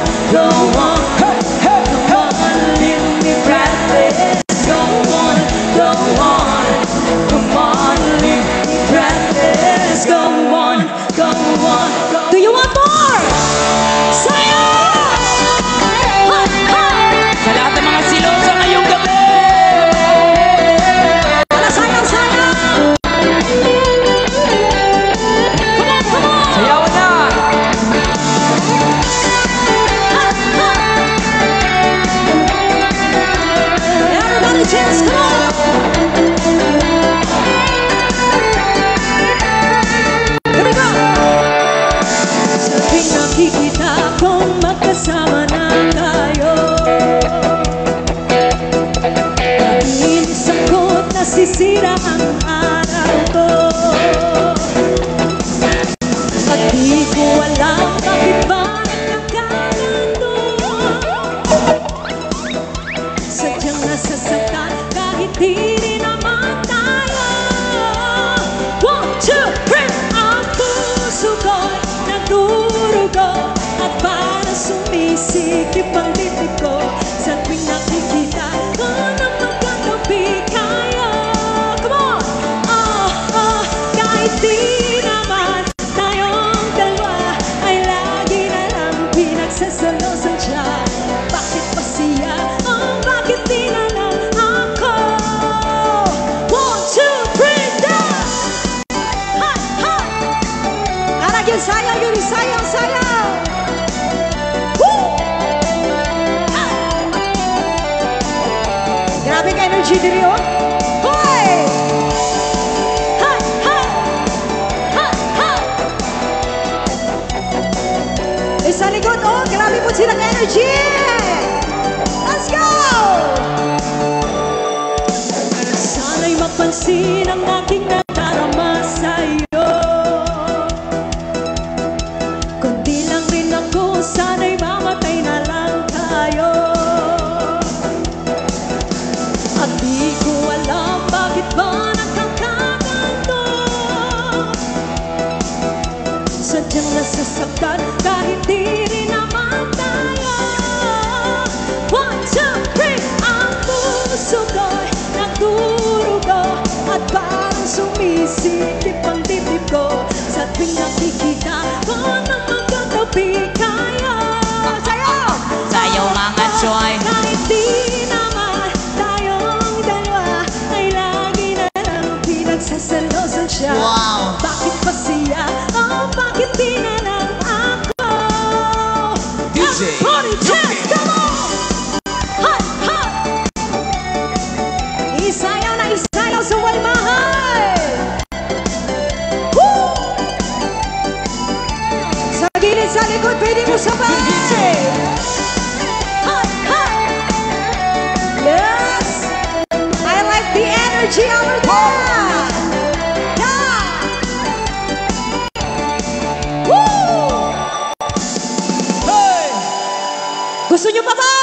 Hey, hey, come on, leaving me breathless. Go on, come on, leave me breathless. Go on, Do you want more? Sayo! sa lahat ng mga silosa ngayong gabi. Wala, sayang! Come on! Sayawan na. Everybody cheers, come on! Here we go! Sa tuwing nakikita kong magkasama na tayo, naiinis ako't nasisira ang araw ko. At di ko alam bakit ba nagkakaganto. Sadyang nasasaktan kahit di rin naman tayo. 1, 2, 3! Ang puso ko'y nagdurugo at parang sumisikip ang dibdib ko. Sa tuwing nakikita ko na magkatabi kayo. Come on! Kahit di naman tayong dalawa ay lagi na lang pinagsasalosan siya. Bakit pa siya? Bakit di na lang ako? 1, 2, 3, down! Hot, hot! Anak yung sayang, sayang! Woo! Ah! Grabe ka energy diri, oh! Hoy! Hot, hot! Hot, hot! Sa likod, oh! Grabe po silang energy! Let's go! Sana'y mapansin ang aking nadarama sa'yo. Kundi lang rin ako, sana'y mamatay na lang tayo. At di ko alam bakit ba nagkakaganto. Sadyang nasasaktan kahit di rin naman tayo. 1, 2, 3! Ang puso ko'y nagdurugo at parang sumisikip ang dibdib ko. Sa tuwing nakikita ko na magkatabi kayo. Sayo mga choy. Kahit di naman tayong dalawa ay lagi na lang pinagsasalosan siya. Wow. Bakit pa siya? Bakit di na lang ako? DJ, Everybody dance, come on! Hot, hot! Isayaw sa walmahay! Woo! Sa gilid, sa likod, pwede mo sabay! Hot, hot! Yes! I like the energy over there! Yeah! Woo! Hey! Gusto nyo pa ba?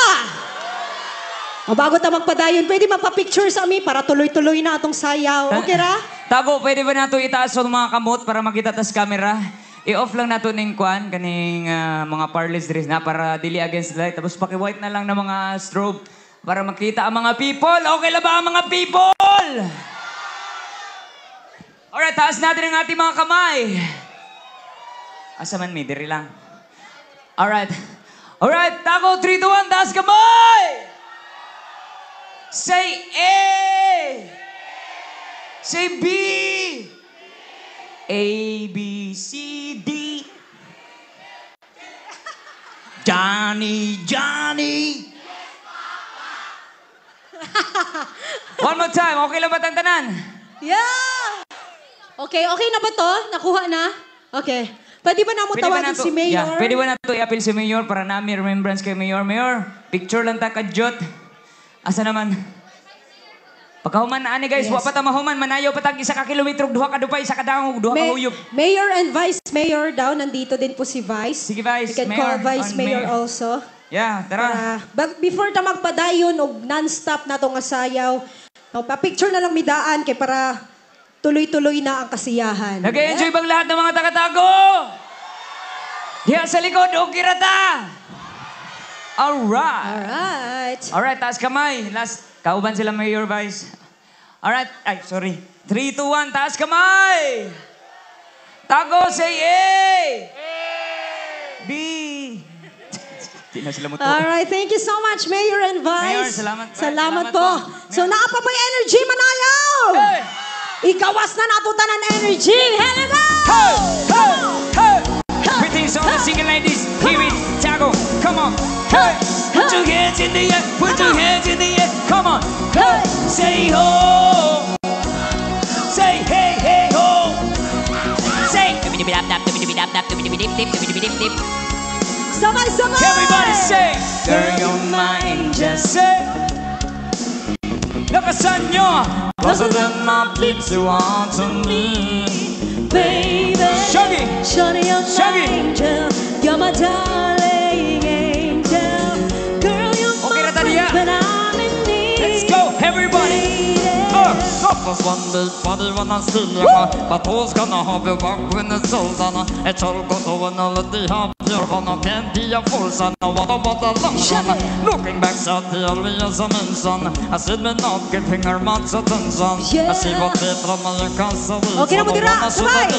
O bago ta magpadayon, pwede magpa-picture sa amin para tuloy-tuloy na atong sayaw. Okay ra? Tago, pwede ba nato itaas ang mga kamot para makita tas camera? I-off lang nato ning kwan, kaning mga parlors dress na para dili against light. Tapos paki-white na lang na mga strobe para makita ang mga people. Okay lang ba ang mga people? Alright, taas natin ang ating mga kamay. Asa man mi, diri lang. Alright. Alright, tago, 3, 2, 1, taas kamay! Say A! Say B! A, B, C, D. Johnny, Johnny! One more time, okay lang ba tantanan? Yeah! Okay na ba to? Nakuha na? Okay. Pwede ba na mo tawagin si Mayor? Yeah, pwede ba na to i-appeal si Mayor para namin remembrance kay Mayor? Mayor, picture lang ta ka-jot. Asa naman? Pagkahuman na ani guys, Yes. wa pa ta mahuman, manayaw pa tag 1 ka kilometro, 2 ka dupay, 1 ka dangog, 2 ka huyop. Mayor and Vice Mayor daw, nandito din po si Vice. Sige, Vice, You can Mayor, call Vice on Mayor Mayor. also. Yeah, tara. Before ta magpadayon og non-stop na tong asayaw, pa-picture na lang midaan kay para tuloy-tuloy na ang kasiyahan. Nag-enjoy bang lahat ng mga taga-tago? Diya sa likod, okay ra ta. Alright. Alright, taas kamay. Last, kauban sila Mayor Vice. Alright, ay, sorry. 3, 2, 1, taas kamay! Tago, say A! B! Di na sila muto. Alright, thank you so much, Mayor and Vice. Mayor, salamat. Salamat po. po. So, naapapay energy, manayaw! Hey! Ikawas na natutanan energy! Hello go! Hey! Hey! Hey! Greetings all the single ladies. Here it, Tago. Come on. Hey! Put your hands in the air. Put your hands in the air. Come on. Hey! Say ho! Say hey, hey ho! Say Sabay-sabay! everybody say, girl, you're my angel. Say, lakasan nyo. Closer than my lips you want to me. Baby, Shaggy. Shawty, you're my Shaggy. angel. You're my darling angel. Girl, you're Okay na my tayo, friend yeah. when I'm in need. Let's go, everybody. Fast one big body when I see you. But who's gonna have you back when it's old? It's all good when all of the half you're gonna can't be a fool son. What about the long run? Looking back so the always a mention. I said me not giving her much attention. I see what they from my castle. Okay na mo dira, sabay.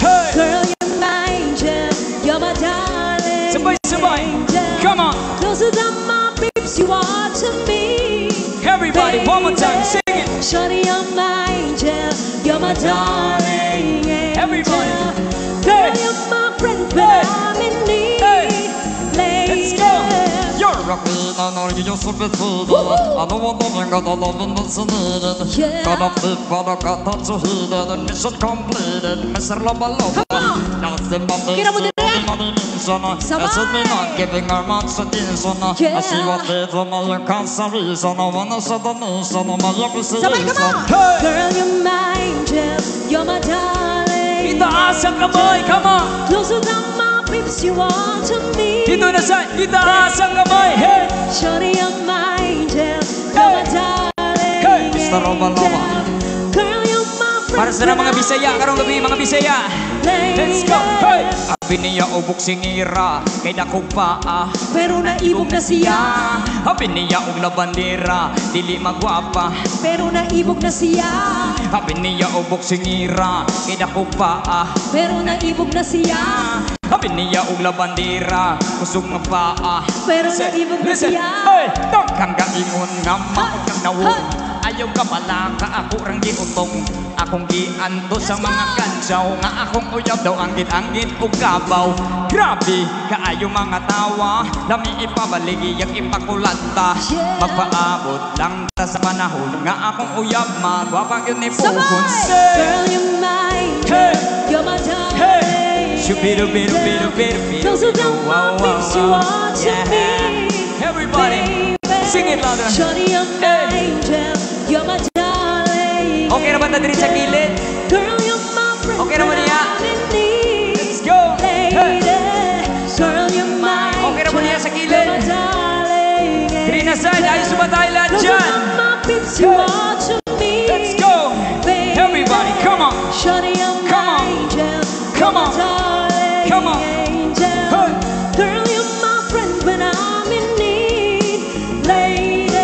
Hey! Girl, you're my angel. You're my darling Sabay, sabay. angel. Come on. Closer than my lips you are to me. Everybody, one more time, sing it. Shawty, you're my angel. You're my darling angel. Everybody. Girl, Hey. you're my friend when Hey. I'm in need. Hey. Lady. Let's go. You're a queen, I know you're so beautiful. I know what I'm gonna love and that's needed. Yeah. Gotta flip, but I got touch of heated and mission completed. Mr. Love, love. Nothing but this. Kira mo din yan. I said me not giving her much attention. Yeah. I see what they from my cancer reason. I wanna set the nation on my Sabay, come on. Hey! Girl, you're my angel. You're my darling. Itaas ang kamay, come on. Closer than my lips you are to me. Dito na sa, itaas ang kamay, hey! Shawty, you're my angel. You're my darling. Hey. Mr. Robalova. angel. Girl, you're my friend. Para sa mga Bisaya, karong gabi, mga Bisaya. Let's go, hey! Abi niya ubok singira, kay dakog paa. Pero naibog na siya. Abi niya og labandera, dili magwapa. Pero naibog na siya. Abi niya ubok singira, kay dakog paa. Pero naibog na siya. Abi niya og labandera, kusog nga paa. Pero naibog na Listen, siya. hey! Kang gaingon nga maog kang nawog. Ayaw ka pala ka ako rang giutong. Akong gianto sa mga kansaw. Nga akong uyab daw anggit-anggit o kabaw. Grabe, kaayo mga tawa. Lami ipabaligi, yak ipakulanta. Yeah. Magpaabot lang ta sa panahon. Nga akong uyab, magwapang yun ni Sabay! Pupunse. Girl, you're my angel. Hey! You're my darling. Hey! Shubidu-bidu-bidu-bidu-bidu. Closer than my lips you are to me. Everybody, sing it louder. Shawty, you're my Hey. angel. You're my darling. Okay na ba diri sa gilid? Girl, you're my friend. Okay na mo when niya? I'm in need. Let's go. Hey. Lady. Girl, you're my Okay na mo niya sa gilid? You're my darling. Green na side, ayos ba tayo lahat Closer dyan? than my lips you Hey. are to me. Let's go. Baby. Everybody, come on. Shawty, you're Come my on. angel. Come You're on. my darling Come on. angel. Hey. Girl, you're my friend when I'm in need. Lady.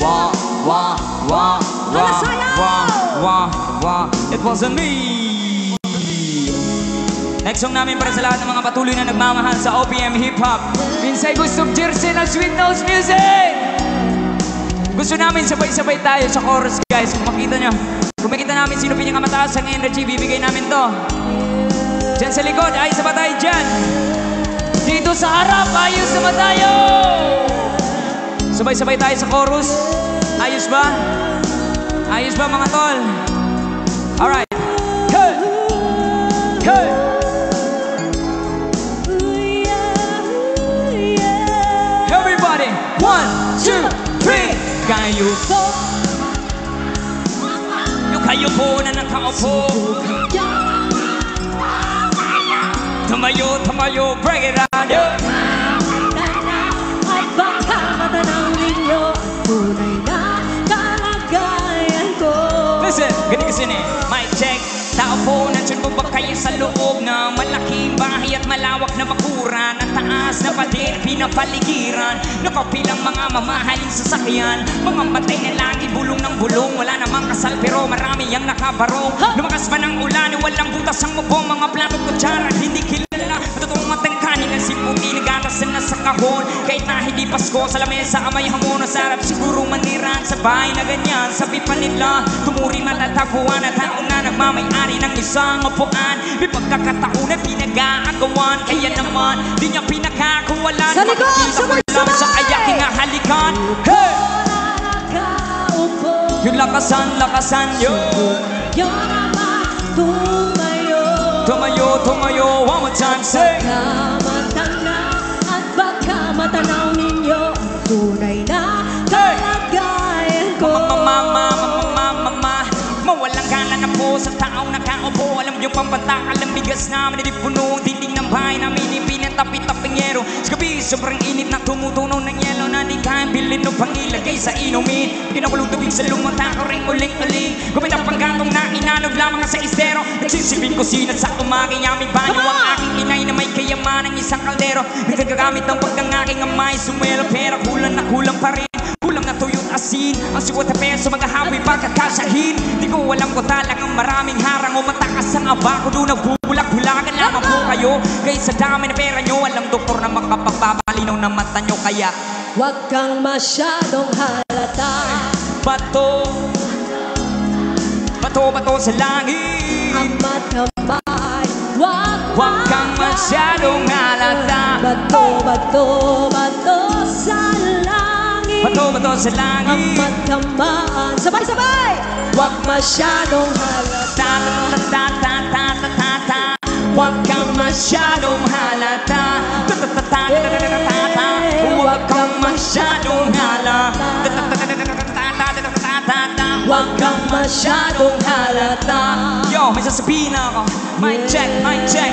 Wah, wah, wah, wah, Malasaya! wah, wah, wah. It wasn't me. Next song namin para sa lahat ng mga patuloy na nagmamahal sa OPM Hip Hop. Minsay gusto Jersey na Sweet Nose Music. Gusto namin sabay-sabay tayo sa chorus, guys. Kung makita namin sino pinakamataas ang energy, bibigay namin to. Diyan sa likod, ayos ba tayo dyan? Dito sa harap, ayos ba tayo? Sabay-sabay tayo sa chorus. Ayos ba? Ayos ba mga tol? Alright. Hey! Hey! Everybody, 1, 2, 3. Kayo po. Tumayo, tumayo, break it down, yo. At baka matanaw ninyo tunay na kalagayan ko. Listen, ganito kasi ni mic check. Tao po, nandiyan po ba kayo sa loob na malaking bahay at malawak na bakuran? Ang taas na pader, pinapaligiran, nakapilang mga mamahaling sasakyan. Mga batay na lagi, bulong ng bulong. Wala namang kasal pero marami ang nakabarong. Lumakas man ang ulan, walang butas ang mubong. Mga plato kutsara, hindi kilala. Totoong matang kanin ang simputi, nagatasan na sa kahon. Kahit na hindi Pasko, sa lamesa amay hamon. Sarap siguro maniraan sa bahay na ganyan. Sabi pa nila, tumuri matataguan at taon na nagmamayari ng isang upuan. May pagkakataon na pinag-aagawan. Kaya naman, di niya pinagkakawalan. Sa likod, sabay-sabay! Sa ayaking halikan. Hey! Yung lakasan, lakasan, yo! Yun naman, tumayo. Tumayo, tumayo, one more time, say! At baka matanaw ninyo ang tunay na kalagayan ko. Mawalang gana na po sa taong nakaupo. Alam yung pambantakal ng bigas namin, hindi puno dinding ng bahay namin, pinatapit-tapingero. Sa gabi, sobrang init na tumutunaw ng yelo na di kayang bilhin o pangilagay sa inumin. Pinakulong tubig sa lumata ko rin uling-uling. Gumit ang panggatong na inanog lamang sa istero. Nagsisilbing kusina sa umagay aming banyo. Ang aking inay na may kayaman ng isang kaldero. Nagagagamit ng pagkangaking amay, sumelo pera, kulang na kulang pa rin. Kulang na tuyot asin, ang 50 peso maghahawi pagkakasahin. Di ko walang kota lang ang maraming harang o matakas ang aba ko doon nagbubulak-bulakan lamang po kayo. Kaya sa dami na pera nyo, alam doktor na makapagpapalinaw ng mata nyo. Kaya huwag kang masyadong halata. Bato, bato, bato sa langit. Ang matamay, huwag kang masyadong halata. Bato, bato, bato sa langit. Bato, bato sa langit. Ang matamaan, sabay-sabay. Huwag masyadong halata. Huwag kang masyadong halata. Huwag kang masyadong halata. Huwag kang masyadong halata. Yo, may sasabihin na ako. Mic check, mic check.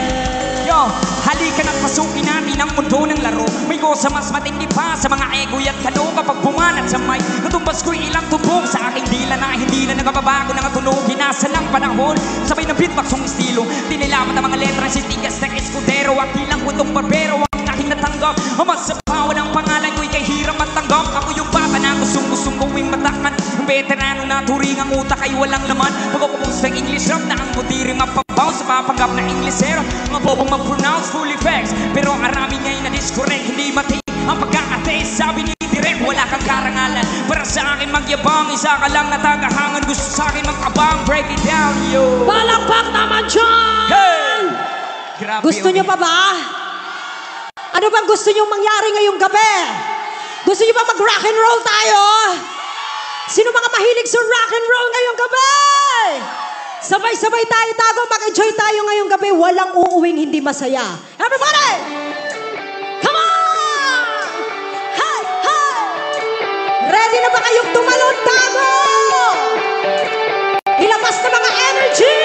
Yo, halika na't pasukin natin ang mundo ng laro. May gosa mas matindi pa sa mga ego'y at kano. Kapag bumanat sa mic, natumbas ko'y ilang tubong sa aking dila na hindi na nagababago ng tunog. Hinasa ng panahon, sabay na beatbox ang estilo. Dinilamat ang mga letra, sitigas ng eskudero. At ilang kutong barbero ang aking natanggap. Ang masapawan ang pangalan ko'y kay hirap at tanggap. Ako yung bata na gustong gawing matakan. Ang veterano na turing ang utak ay walang laman. Pagkakupos ng English rap na ang butiri mapabaw sa papanggap na Inglesero. Mga bobong mag-pronounce full effects, pero arami ngayon na discorrect. Hindi mati ang pagkakataste, sabi ni Direk, wala kang karangalan. Para sa akin magyabang, isa ka lang na tagahangan. Gusto sa akin mag-abang, break it down, yo. Palakpak naman dyan! Hey! Grabe, Gusto nyo pa ba? Ano bang gusto nyo mangyari ngayong gabi? Gusto nyo ba mag-rock and roll tayo? Sino mga mahilig sa rock and roll ngayong gabi? Sabay-sabay tayo tago, mag-enjoy tayo ngayong gabi. Walang uuwing hindi masaya. Everybody! Come on! Hey! Hey! Ready na ba kayong tumalon tago? Ilabas na mga energy!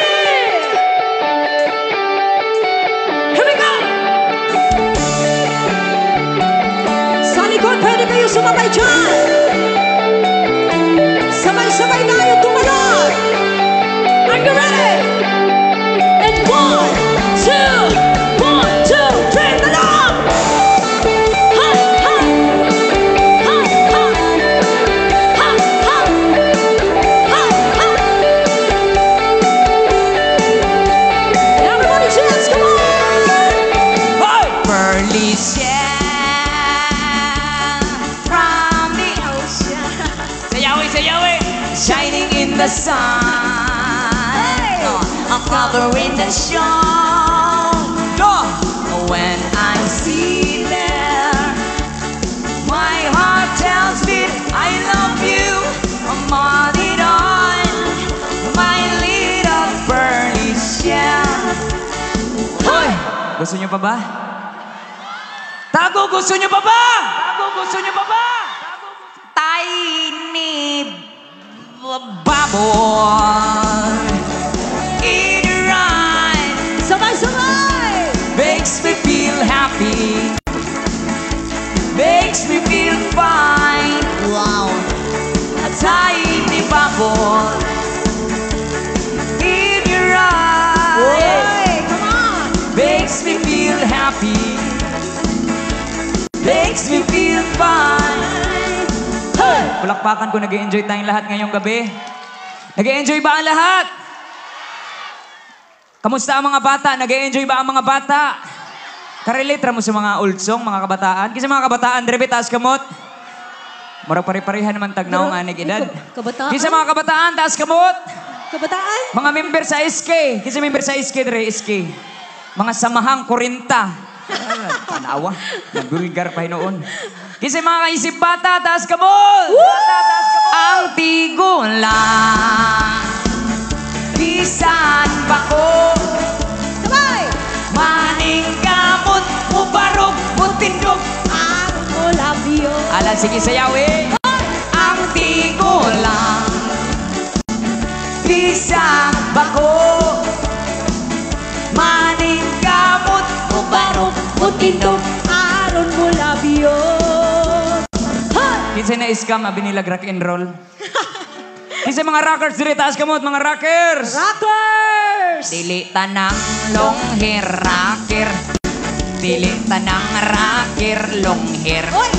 Here we go! Sa likod, pwede kayo sumabay dyan. Sabay-sabay tayo tumalon. Are you ready? And 1, 2, 1, 2, 3, talong! Ha! Ha! Ha! Ha! Ha! Ha! Ha! Ha! Everybody dance, come on! Hey! Pearly from the ocean, Sayawi, sayawi! shining in the sun. A flower in the show. Go! When I see there, my heart tells me I love you. I'm it on my little pearly shell. Hoy! Gusto nyo pa ba? Tago, gusto nyo pa ba? Tago, gusto nyo pa ba? Tiny bubble. makes me feel happy, makes me feel fine. Wow. A tiny bubble in your eyes. Come on! Makes me feel happy, makes me feel fine. Hey! Palakpakan ko, nag-i-enjoy tayong lahat ngayong gabi. Nag-i-enjoy ba ang lahat? Kamusta ang mga bata? Nag-i-enjoy ba ang mga bata? Karelate mo sa mga old song, mga kabataan? Kasi mga kabataan, Drebe, taas kamot. Murag pare-parehan naman tagnaw nga edad. Kabataan? Kasi mga kabataan, taas kamot. Kabataan? Mga member sa SK. Kasi member sa SK, Dre, SK. Mga samahang 40. Tanawa. Nagulgar pa noon. Kasi mga kaisip bata, taas kamot. Bata, taas kamot. Ang tigula. Bisan bako. Sabay! Maning kamot. Mubarog, mutindog. Ang mulabyo. Ala, sige sayawin. Ang tigula. Bisan bako. Maning kamot. Mubarog, mutindog. Aron mulabyo. Kinsa na iskam, abi nila rock and roll. Kinsa mga rockers diri, taas kamot, mga rockers. Rockers! Dili tanang long hair rocker. Dili tanang rocker long hair. Oy!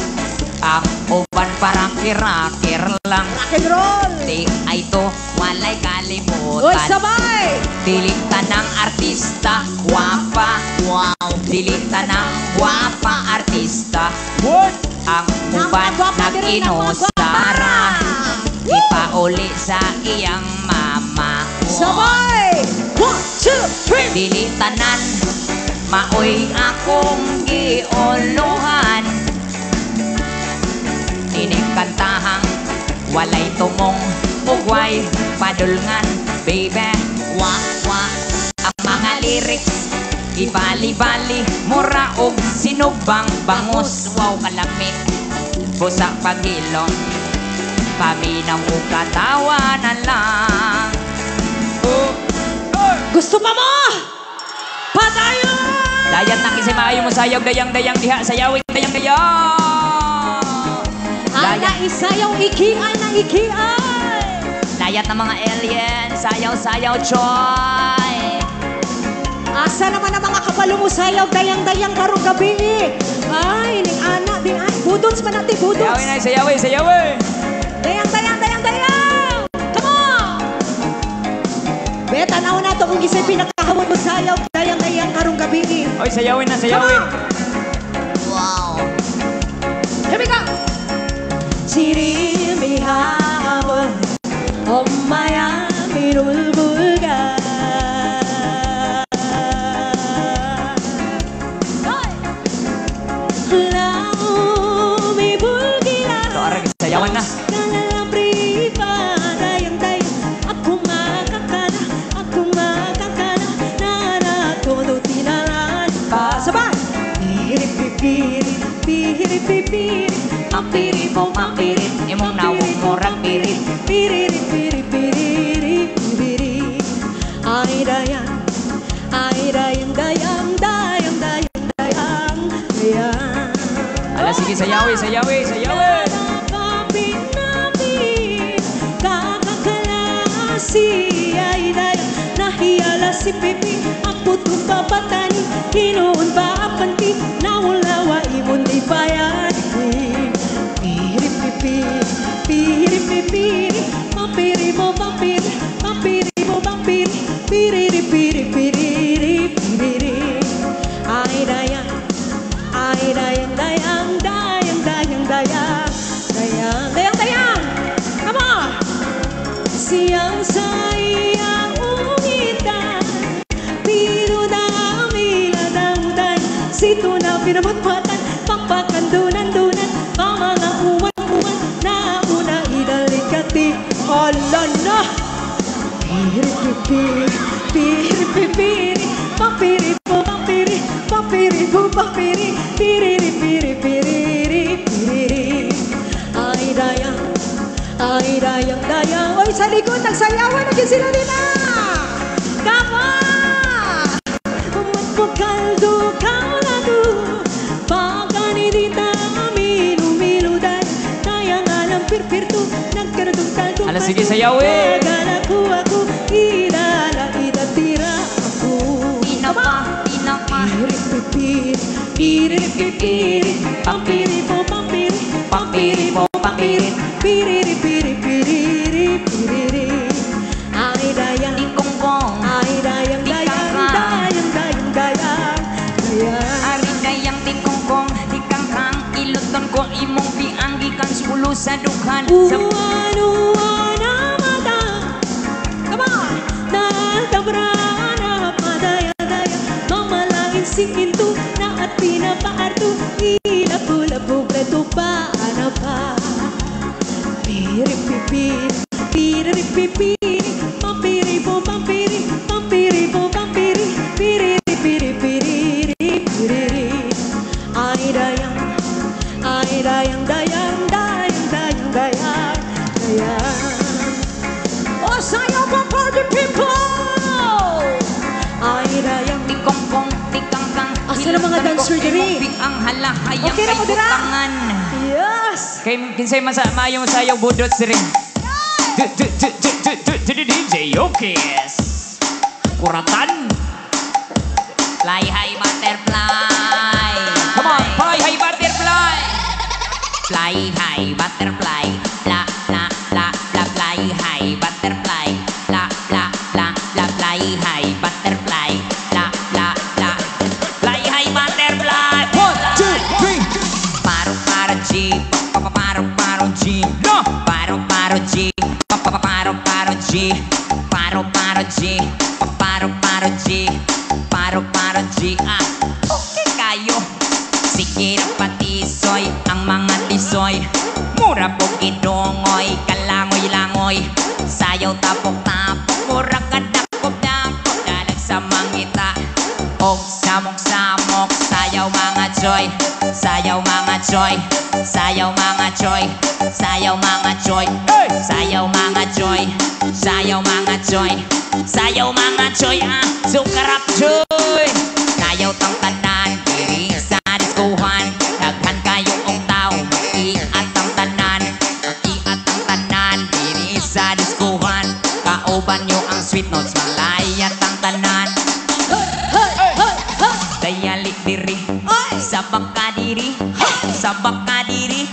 Ang uban parang rocker lang. Rock and roll! Di ay to walay Oy, kalimutan. sabay! Dili tanang artista, guwapa. Wow. Dili tanang guwapa artista. What? Ang uban nag-inostara. Ipauli sa iyang mama. Sabay! 1, 2, 3! Dili tanan, maoy akong giuluhan. Inikantahang walay tumong ugway padulngan, baby. Wa, wa. Ang mga lyrics ibali-bali, mura og sinubang bangus. Wow, kalami, busa pagilong, paminaw o katawanan lang. Gusto pa mo? Patayo! Dayat na kasi maayo mo sayog, dayang-dayang diha, sayawin dayang-dayang. Ana isayaw, ikiay na ikiay! Dayat ng mga alien, sayaw-sayaw, choy. Asa naman ang mga kabalo mo sayaw, dayang-dayang karong gabi. Ay, ning ana, ding ay, budots man natin, budots. Sayawin na, sayawin, sayawin. Dayang-dayang, dayang-dayang! Come on! Beta, tanaw na ito kung isa'y pinakahamon mo sayaw, dayang-dayang karong gabi. Oy, sayawin na, sayawin. Wow! Here we go! 지리미함은 엄마야 미룰불가 라움이 불기라 Ito, arag, sayawan na. Kalalang pripa Dayang-dayang Ako makakana Na todo tinalan pa Sabay! Piripipiri Piripipiri Mampiri po, mampiri. Imong nawong murag pirit. Piriri Ay dayang Ala, sige, sayawi, sayawi, sayawi. Kakakalasi ay dayang Nahiyala si Pipi Ang putong papatani Hinoon ba ang panti Nawulawa imon di bayan Piripipiri Mampiri mo mampiri Mampiri mo mampiri Piriri piri piriri piriri Ay dayang Dayang Come on Siyang saya ungitan Pero damila daudan Sito na pinamatmatan Pagpakandunan-dunan Pamanga uwan-uwan Na una idalikati Hala na Piripipiri Pampiri po pampiri Pampiri po pampiri Piriri piri piriri piriri Ay dayang Oy sa likod nagsayawan na sila nila Kama Magpakaldo ka sayawin. Akala ko itatira ako. Piripipiri, pampiri po pampiri, pampiri po pampiri, piriri piri piriri piriri. Ay dayang, ay dayang dayang dayang dayang dayang dayang. Ari dayang tikongkong, tikangkang, iluton ko imong pianggi kang sulo sa dukhan. Uwan na mata, come on, natabrana padaya-daya, mamalangin singinto na at pinapaarto, ilapu-lapu preto pa, ano pa? Piripipiri, piripipiri, pampiri po pampiri, pampiri po pampiri, piriri piriri piriri. Ay dayang, dayang dayang dayang dayang. Oh, sayaw pa party people! Ay dayang, Tikongkong, tikangkang, asa na mga dancer diri? ang halahayang Okay na kay mo dira? butangan. Yes! Kay kinsay mayo sayaw budot siring. DJ Yokis. Kuratan. Fly high butterfly. Come on, fly high butterfly. Fly high butterfly. La la la la fly high butterfly. La la la la fly high butterfly. La la la fly high butterfly. 1, 2, 3. Paro G, paro G. No. Paro G, paro G. Paro G, paro G. Paro G. Ah, okay kayo. Sige na patisoy ang mga tisoy. Mura po gidongoy, kalangoy-langoy. Sayaw tapok-tapok, mura kadakop-dakop. Dalag sa mangita, og samok-samok. Sayaw mga choy, sayaw mga choy. Sayaw mga choy, sayaw mga choy. Sayaw mga choy, sayaw mga choy. Sayaw mga choy, ah, sukarap choy. Sayaw tang tanan, diri sa diskuhan. Daghan kayo ang tao, mag-iat ang tanan. Mag-iat ang tanan, diri sa diskuhan. Kauban nyo ang sweet notes, malayat ang tanan. Dayalik diri, sabak ka diri, sabak ka diri,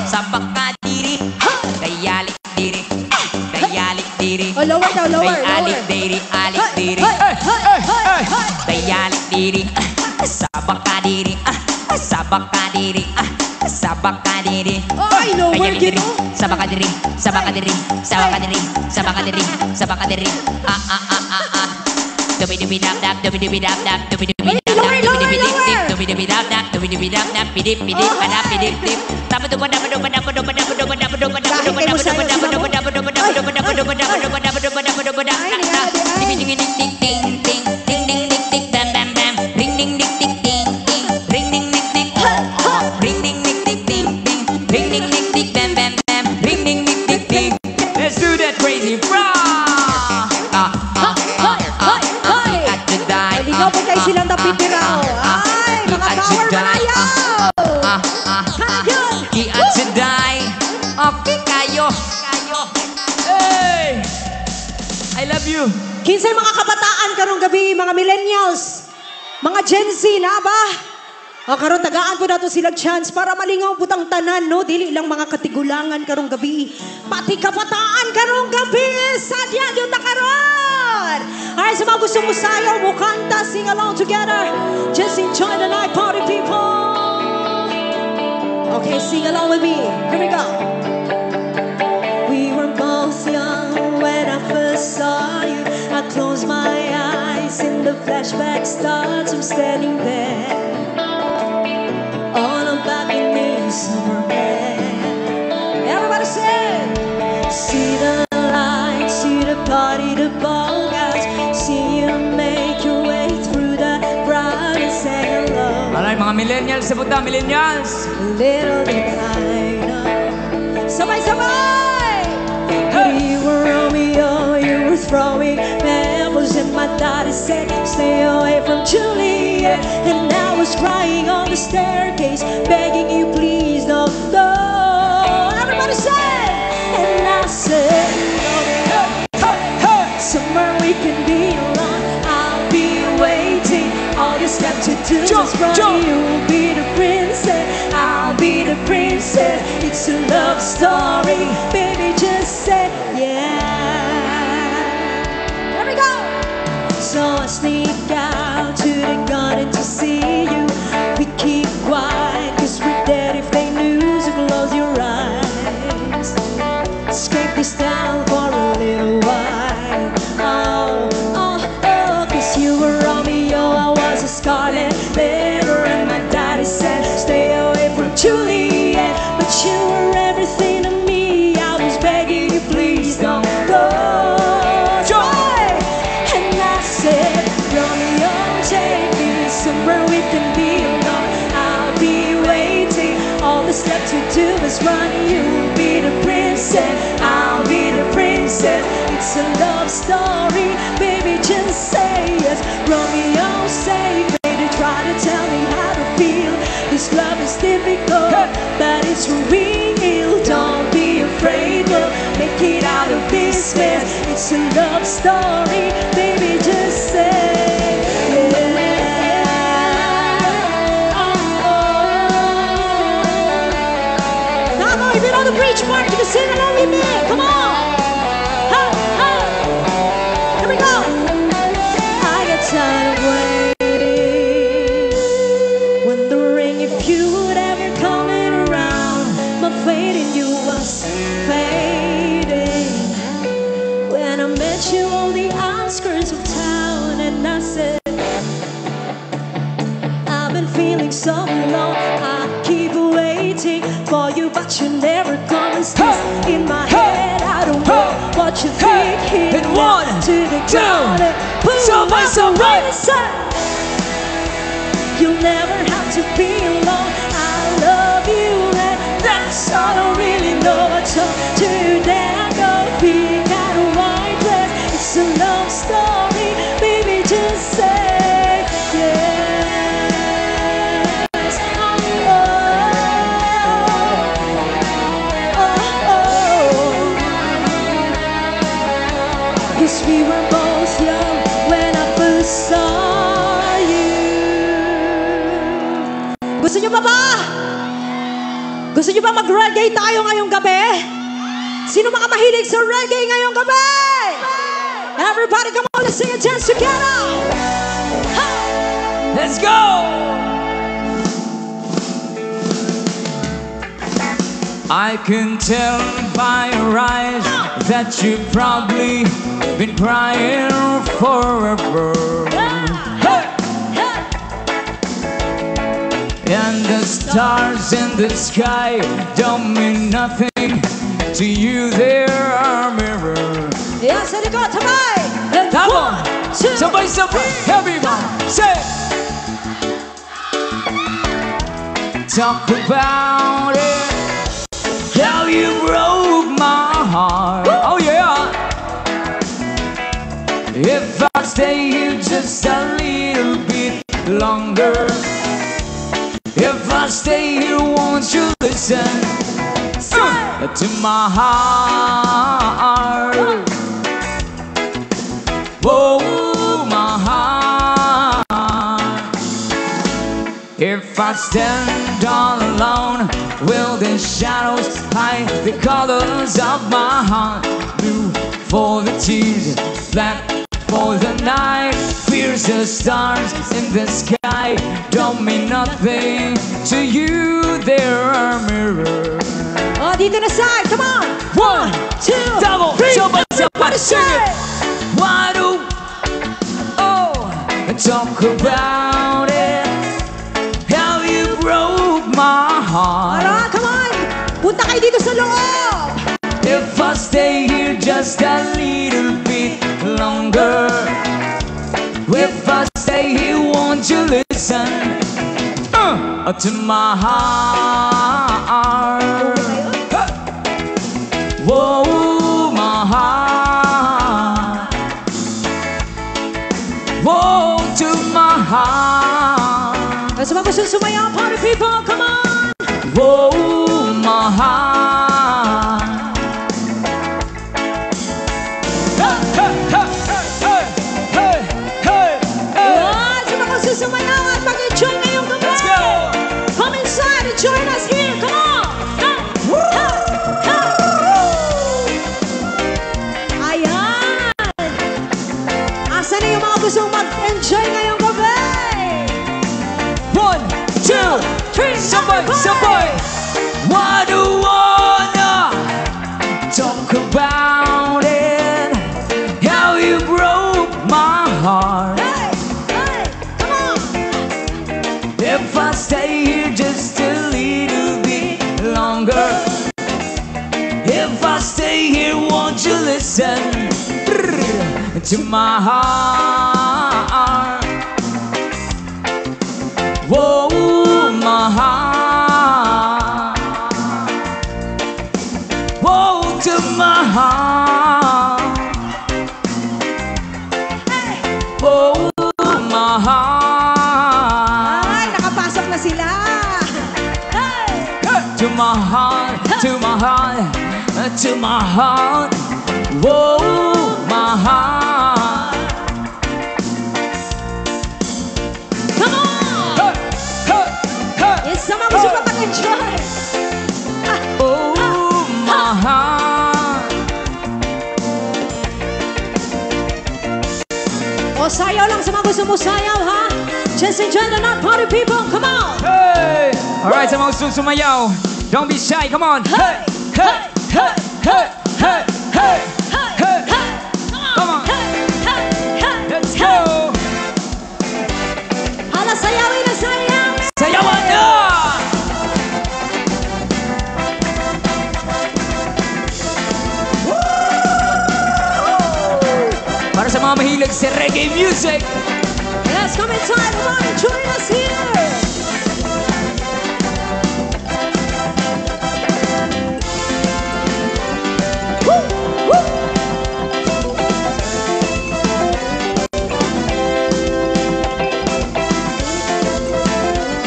sabak ka diri. Dayalik diri, dayalik diri. Oh, lower daw, lower, Dayalik lower. diri, alik diri. Dayalik diri, sabak ka diri, sabak ka diri, sabak ka diri. Ay, lower Dayalik diri, gito. sabak ka diri, sabak ka diri, sabak ka diri, sabak ka diri, sabak ka diri. Dubi-dubi-dab-dab, dubi-dubi-dab-dab, dubi-dubi-dab-dab, dubi-dubi-dip-dip, dubi-dubi-dab-dab, dubi-dubi-dab-dab, pidip-pidip, padap-pidip-dip. Let's do that crazy rock. Ligaw po kayo silang napitiraw. Ay, mga power malayaw! Kiat seday, okay kayo. Hey! I love you. Kinsay mga kabataan karong gabi, mga millennials, mga Gen Z na ba? O karon tagaan po nato silang chance para malingaw putang tanan, no? Dili lang mga katigulangan karong gabi. Pati kabataan karong gabi, sadya yun na karon! Alright, sa mga gustong musayaw, mukanta, sing along together. Just enjoy the night, party people! Okay, sing along with me. Here we go. We were both young when I first saw you. I close my eyes and the flashback starts. I'm standing there on a balcony somewhere. Everybody say, see the lights, see the party, the ball guys. See you make your way through the crowd and say hello. Alay, mga millennials sa punta, millennials. Little did I know. Sabay-sabay! You were Romeo, you were throwing pebbles, and my daddy said, stay away from Juliet. And I was crying on the staircase, begging you, please don't go. Everybody say, and I said, no, just got to do is run. You'll be the princess, I'll be the princess. It's a love story, baby, just say yeah. Here we go. So I sneak out to the garden to see you. We keep quiet, cause we're dead if they knew. So close your eyes, escape this town for a little while. Oh, oh, oh, cause you were Romeo, I was a Scarlet Letter. And my daddy said, stay away from Juliet. But you were everything to me, I was begging you, please don't go. And I said, Romeo, take me somewhere we can be alone. I'll be waiting, all that's left to do is run. You'll be the princess, I'll be the princess. It's a love story, baby, just say yes. Romeo, save me to try to tell me how to feel. This love is difficult, but it's for real. Don't be afraid, we'll make it out of this mess. It's a love story, baby, just say yeah. Now, if you know the bridge part, you can sing along with me. Come on. Here we go. I get tired of waiting, wondering if you would ever come around. My faith in you was fading when I met you on the outskirts of town. And I said, I've been feeling so alone. I keep waiting for you, but you never come and stay in my head. I don't know what you think. And one, to the two, ground and boom, so by so right. You'll never have to be alone. I love you, and that's all I really know. I told you that I go big out of white dress. It's a love story, baby, just say yes. Cause we were both young when I first saw you. Gusto nyo ba ba? Gusto nyo ba mag-reggae tayo ngayong gabi? Sino mga mahilig sa reggae ngayong gabi? Everybody come on, let's sing and dance together. Ha! Let's go! I can tell by your eyes that you've probably been crying forever. And the stars in the sky don't mean nothing to you, they're a mirror. Yes, and you go to my. Come on! Somebody, everyone, say! Talk about it, how you broke my heart. Oh yeah! If I stay here just a little bit longer, if I stay here, won't you listen to my heart? Oh, my heart. If I stand all alone, will the shadows hide the colors of my heart? Blue for the tears, black for the night. Fierce the stars in the sky don't mean nothing to you, they're a mirror. Oh, dito na side, come on. 1, 2, double, everybody sing it. Why do, talk about it, how you broke my heart. Ara, come on. Punta kayo dito sa loob. If I stay here just a little bit longer, if I stay here, won't you listen to my heart? Whoa, my heart. Whoa, to my heart. Sa mga gusto sumayaw, party people, come on. Whoa, my heart. Sa mga gusto sumayaw, ngayong gabi. 1, 2, 3, sabay, sabay. What do wanna talk about it? How you broke my heart. Hey, hey, come on. If I stay here just a little bit longer, if I stay here, won't you listen to my heart? Whoa, my heart. Whoa, to my heart. Whoa, my heart. Ay, nakapasok na sila. Hey. To my heart, to my heart, to my heart. Whoa, my heart. Come on. Yes, sama mo siya kapag-enjoy. Oh, my heart. O, sayaw lang sa mga gusto mo sayaw, ha? Just enjoy the night, party people. Come on. Hey! Alright, sa mga gustong sumayaw, don't be shy, come on. Hey! Hey! Hey! Hey! Hey! Hey! Hey! Come on. Let's go! Hala, sayawin na sayaw. Sayawan na! Para sa mga mahilig sa reggae music. Yes, come inside. Come on, join us here. Woo! Woo!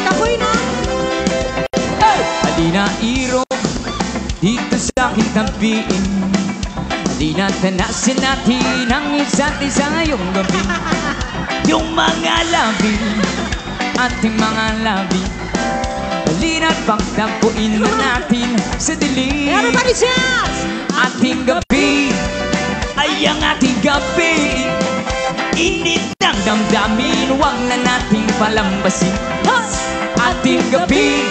Kapoy na. Hey! Halina iro, dito sa aking tampiin. Halina tanasin natin ang isa't isa ngayong gabi. Yung mga labi, ating mga labi. Halina't pagtagpuin na natin sa dilim. Everybody dance. Ating gabi ay ang ating gabi. Init ng damdamin, huwag na nating palambasin. Ating gabi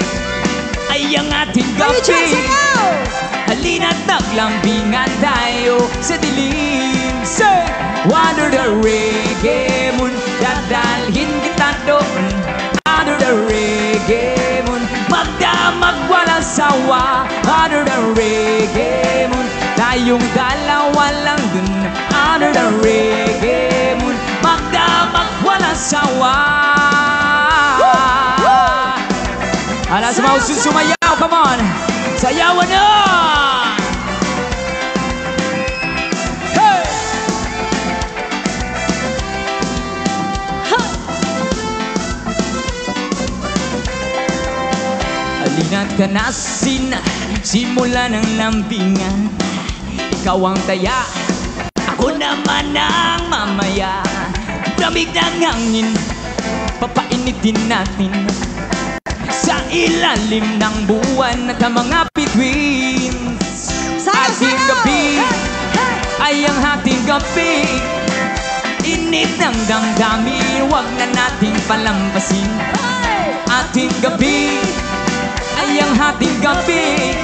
ay ang ating Kayo dyan, gabi. sayaw. Halina't naglambingan tayo sa dilim. Say, under the reggae moon, dadalhin kita doon. Under the reggae moon, magdamag walang sawa. Under the reggae moon, tayong dalawa lang dun. Under the reggae moon, magdamag walang sawa. Hala sa mga sumayaw, come on! Sayawan na! Hey! Halina't kanasin, simula ng lambingan. Ikaw ang taya, ako naman ang mamaya. Lamig ng hangin, papainitin natin sa ilalim ng buwan at ang mga bituin. Ating gabi ay ang ating gabi. Init ng damdamin, huwag na nating palambasin. Ating gabi ay ang ating gabi.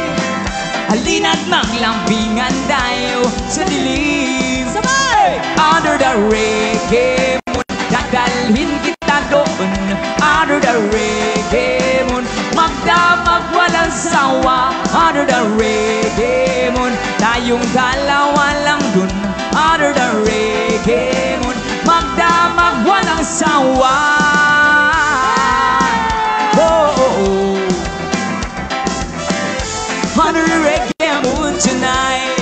Halina't maglambingan tayo sa dilim. Sabay! Under the reggae moon, dadalhin kita doon. Under the reggae moon, magdamag walang sawa. Under the reggae moon, tayong dalawa lang dun. Under the reggae moon, magdamag walang sawa. Oh, oh, oh. Under the reggae moon tonight.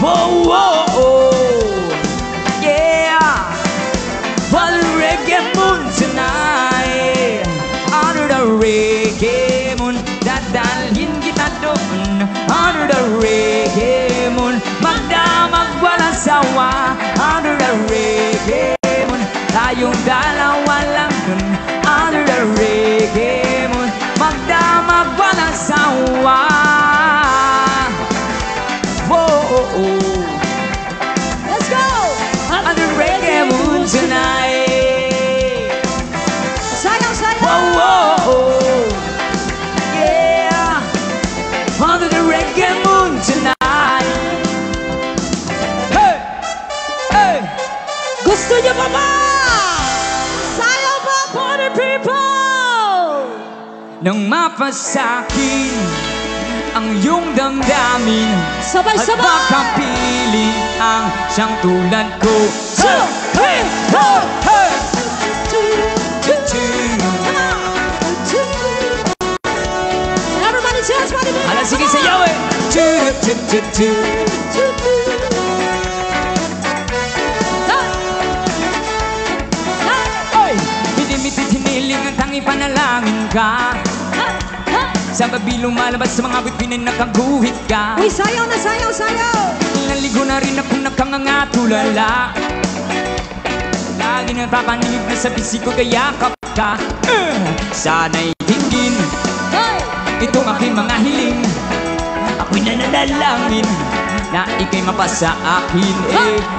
Oh, oh, oh. Yeah. Under the reggae moon tonight. Under the reggae moon, dadalhin kita doon. Under the reggae moon, magdamag walang sawa. Under the reggae moon, tayong dalawa lang dun. Under the reggae moon, magdamag walang sawa. Whoa, oh, oh. Let's go! Under the reggae moon pa ba? Sayaw pa, party people! Nang mapasakin ang iyong damdamin Sabay-sabay! at makapili ang siyang tulad ko. Two, three, four! Everybody dance, party people! Ala, sige, sayaw eh! Minimitit hiniling ang tangi panalangin ka. Sa babi lumalabas sa mga bituin na nakaguhit ka. Uy, sayaw na, sayaw, sayaw! Naligo na rin akong nakangangatulala. Lagi nagpapanilip na sa bisig ko kayakap ka. Sana'y tingin itong aking mga hiling. Ako'y nananalangin na ika'y mapasa akin.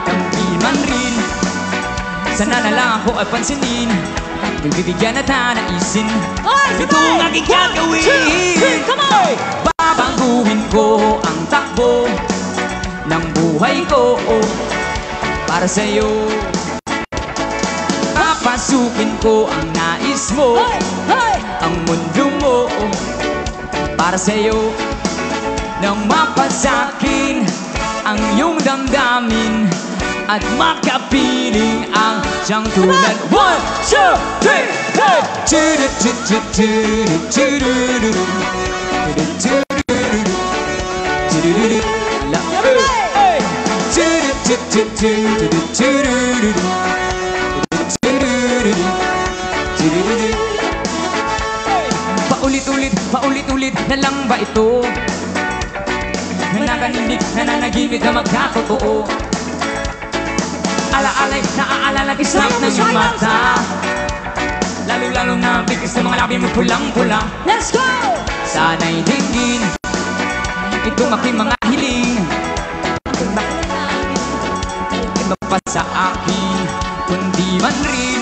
Nang di man rin, sana na lang ako ay pansinin. Bibigyan at nanaisin ito ang aking gagawin. Babaguhin ko ang takbo ng buhay ko para sa'yo. Papasukin ko ang nais mo, ang mundo mo para sa'yo. Nang mapasakin ang iyong damdamin at makapiling ang siyang tulad. 1, 2, 3, hey! Paulit-ulit na lang ba ito? Nananaginip, nananaginip na magkatotoo. Alaalay, naaalala kisap ng iyong mata. Lalo-lalo na bigis ng mga labi mo pulang-pula. Let's go! Sana'y dinggin itong aking mga hiling. Iba pa sa akin, kundi man rin.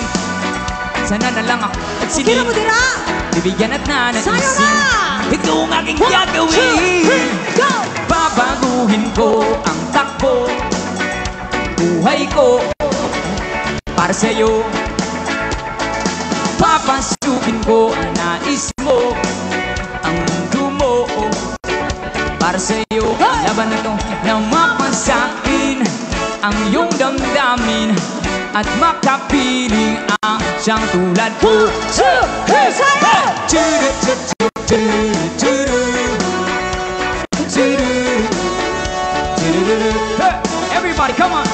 Sana na lang ako at Kira mo sinig. dira! Bibigyan at nanaisin Sayonara! ito ang aking 1, 2, gagawin. 3, go! Babaguhin ko ang takbo buhay ko para sa'yo. Papasukin ko ang nais mo, ang mundo mo para sa'yo. Laban na to na mapasakin ang iyong damdamin at makapiling ang siyang tulad ko. 2, 3, sayaw! Everybody, come on!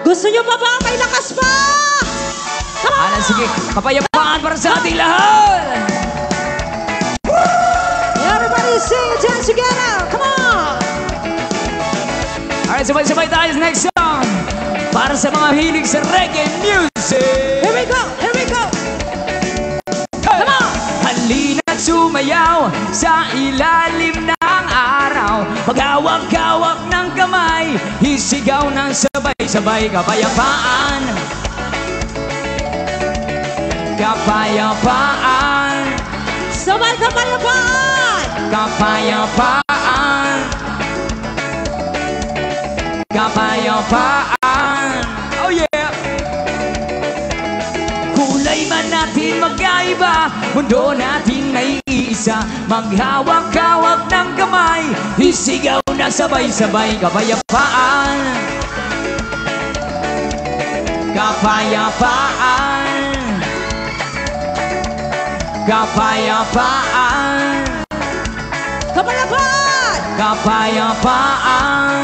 Gusto nyo pa ba? May lakas pa! Come on! Alan, sige, kapayapaan para sa ating lahat! Everybody sing and dance together! Come on! Alright, sabay-sabay tayo sa next song para sa mga hilig sa reggae music! Here we go! Here we go! Come on! Halina't sumayaw sa ilalim ng araw. Paghawak-hawak ng kamay, hisigaw ng sabay-sabay. Kapayapaan, kapayapaan, Sabay kapayapaan! kapayapaan, kapayapaan. Oh yeah! Kulay man natin magkaiba, mundo natin naiisa. Maghawak-hawak ng kamay, hisigaw na sabay-sabay. Kapayapaan, kapayapaan, kapayapaan, Kapayapaan! kapayapaan.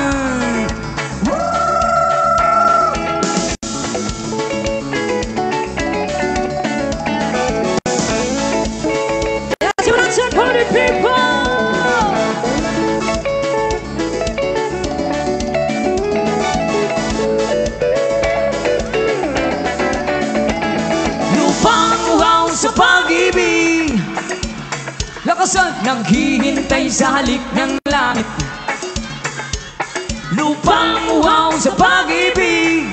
Let's go dance and party people! Lupang uhaw sa pag-ibig, lakasan naghihintay sa halik ng langit. Lupang uhaw sa pag-ibig,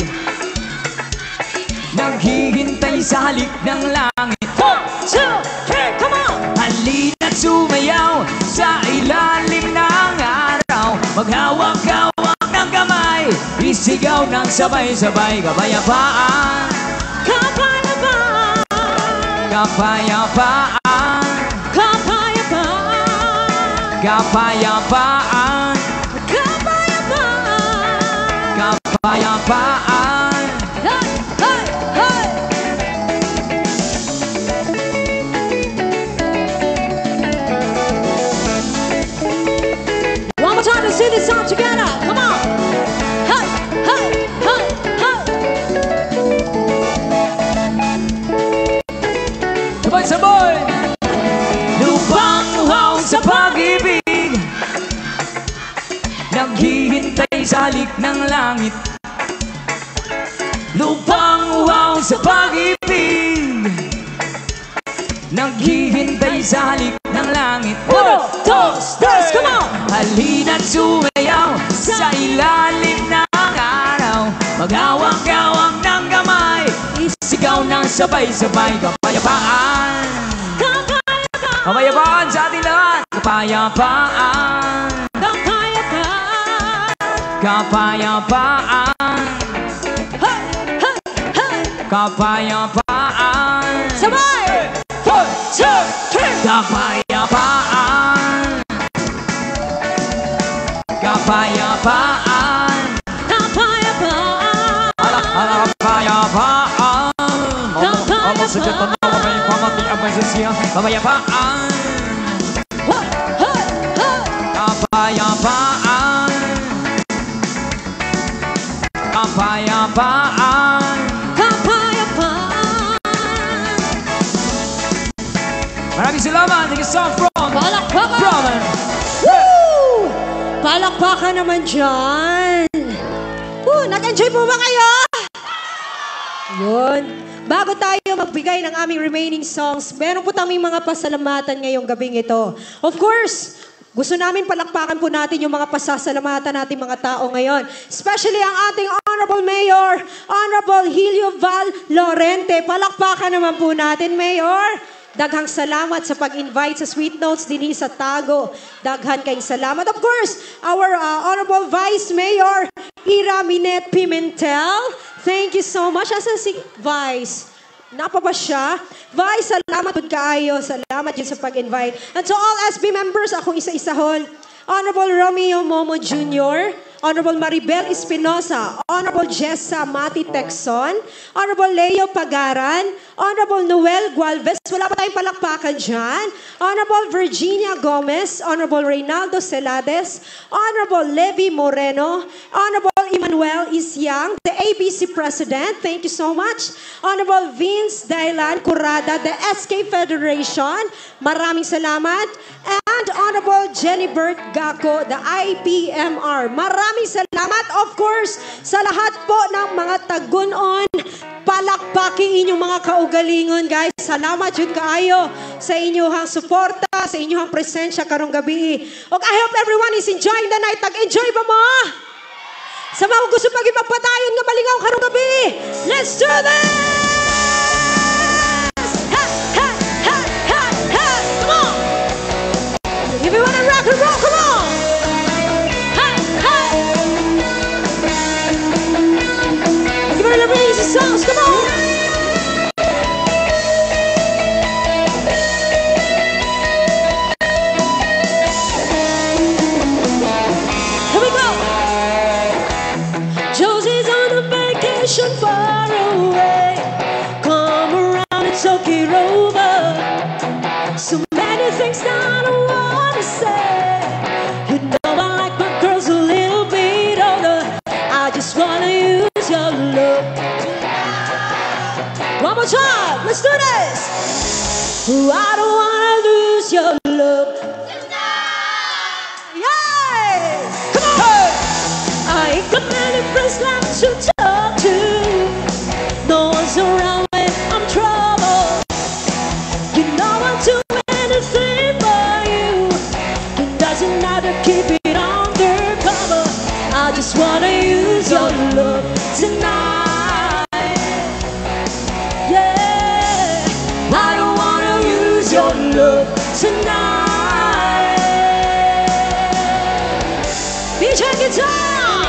naghihintay sa halik ng langit. 1, 2, 3, come on! Halina't sabay-sabay kapayapaan. Kapayapaan. Kapayapaan. Kapayapaan. Kapayapaan. Kapayapaan. Kapayapaan. Hey, hey, hey. One more time to sing this song together. Come on. Hey, hey, hey, hey. Sabay-sabay. Lupang uhaw sa pag-ibig, naghihintay sa halik ng langit. Lupang uhaw sa pag-ibig, naghihintay sa halik ng langit. 1, 2, 3, come on! Halina't sumayaw sa ilalim ng araw, magawang-gawang ng kamay, isigaw ng sabay-sabay kapayapaan. Kapayapaan sa ating lahat. Kapayapaan. Kapayapaan. Kapayapaan. Hey, hey, hey. Kapayapaan. Sabay! 1, 2, 3. Kapayapaan. Kapayapaan. Kapayapaan. Kapayapaan. Kapayapaan. Kapayapaan. Kapayapaan. Kapayapaan. Kapayapaan. Maraming salamat. Thank you so much from Palakpakan! Woo! Palakpakan naman dyan. Nag-enjoy po ba kayo? Yun. Bago tayo magbigay ng aming remaining songs, meron po tayong mga pasalamatan ngayong gabing ito. Of course, gusto namin palakpakan po natin yung mga pasasalamatan natin mga tao ngayon. Especially ang ating Honorable Mayor, Honorable Helio Val Lorente. Palakpakan naman po natin, Mayor. Daghang salamat sa pag-invite sa Sweet Notes din sa Tago. Daghan kayong salamat. Of course, our Honorable Vice Mayor, Ira Minette Pimentel. Thank you so much. Asan si Vice? Napa ba siya? Vice, salamat po kaayo. Salamat yun sa pag-invite. And to all SB members, akong isa-isahon. Honorable Romeo Momo Jr., Honorable Maribel Espinosa, Honorable Jessa Mati Texon, Honorable Leo Pagaran, Honorable Noel Gualvez, wala pa tayong palakpakan dyan, Honorable Virginia Gomez, Honorable Reynaldo Celades, Honorable Levi Moreno, Honorable Emmanuel Isyang, the ABC President, thank you so much, Honorable Vince Dailan Curada, the SK Federation, maraming salamat, and Honorable Jenny Bert Gaco, the IPMR, maraming salamat, of course, sa lahat po ng mga tagunon. Palakpakin inyong mga kaugalingon, guys. Salamat yun kaayo sa inyong suporta, sa inyong presensya karong gabi. Okay, I hope everyone is enjoying the night. Tag-enjoy ba mo? Sa mga gusto pag-ipagpatayon nga balingaw karong gabi. Let's do this! Ha, ha, ha, ha, ha! Come on! If you wanna rock and roll, come on! Songs, come on! Here we go! Josie's on a vacation far away. Come around and talk it over. So many things that I wanna say. You know I like my girls a little bit older. I just wanna use your love. One more time, let's do this. I don't wanna lose your love tonight. Yay! Come on! Hey! I ain't got many friends left to talk to. No one's around when I'm troubled. You know I'll do anything for you. It doesn't matter, keep it undercover. I just wanna use your love tonight. Your love tonight. DJ guitar.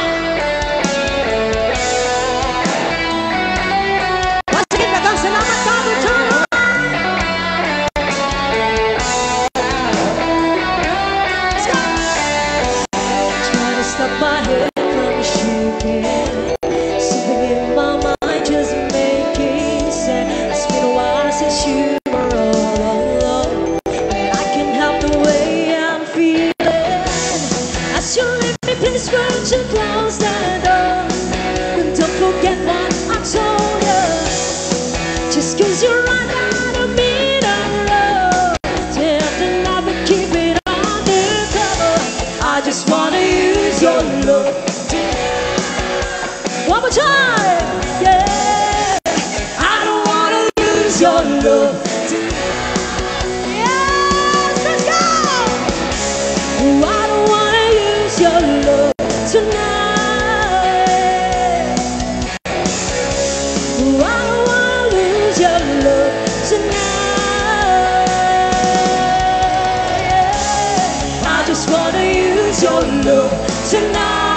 your love tonight.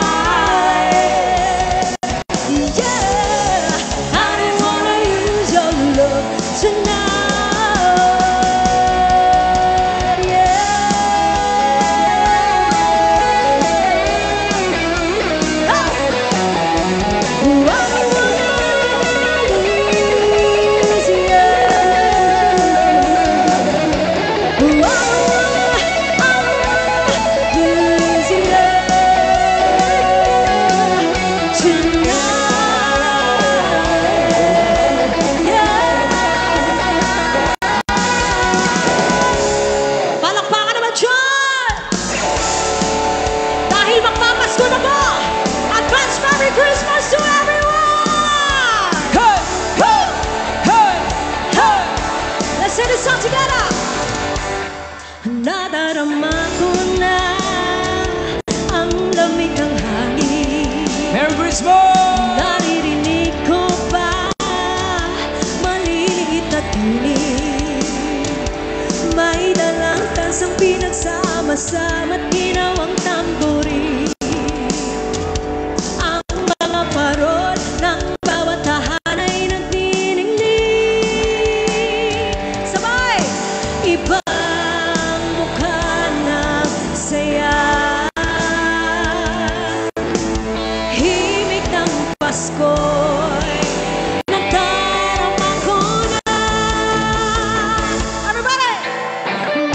Yeah, I just wanna use your love tonight. Yeah. I wanna use you. Palakpakan naman dyan! Dahil magpapasko na po! Advance Merry Christmas to everyone! Hey! Hey! Hey! Hey! Let's sing this song together! Nadarama ko na ang lamig ng hangin. Merry Christmas! Naririnig ko pa maliliit na tinig. May dalang tansang pinagsama-sama at ginawang tamburi. Ang mga parol ng bawat tahan ay nagniningning. Sabay! Ibang mukha ng saya. Himig ng Pasko'y nadarama ko na. Everybody!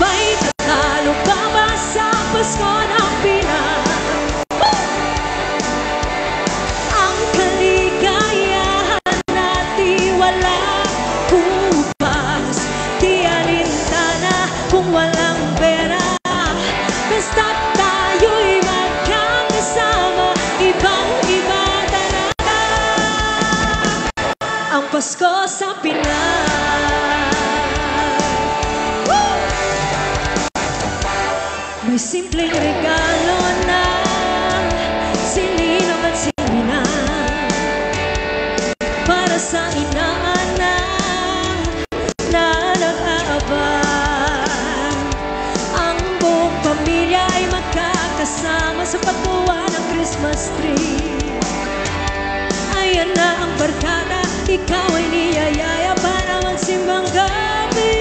May tatalo pa ba sa Pasko ng Pinas? Ang kaligayahan natin walang kupas. Di alintana kung walang pera. Basta't tayo'y magkakasama. Ibang-iba talaga ang Pasko sa Pinas. Woo! May simpleng regalo na sininong at sinina para sa inaanak na nag-aabang. Ang buong pamilya ay magkakasama sa paggawa ng Christmas tree. Ayan na ang barkada, ikaw ay niyayaya para magsimbang gabi.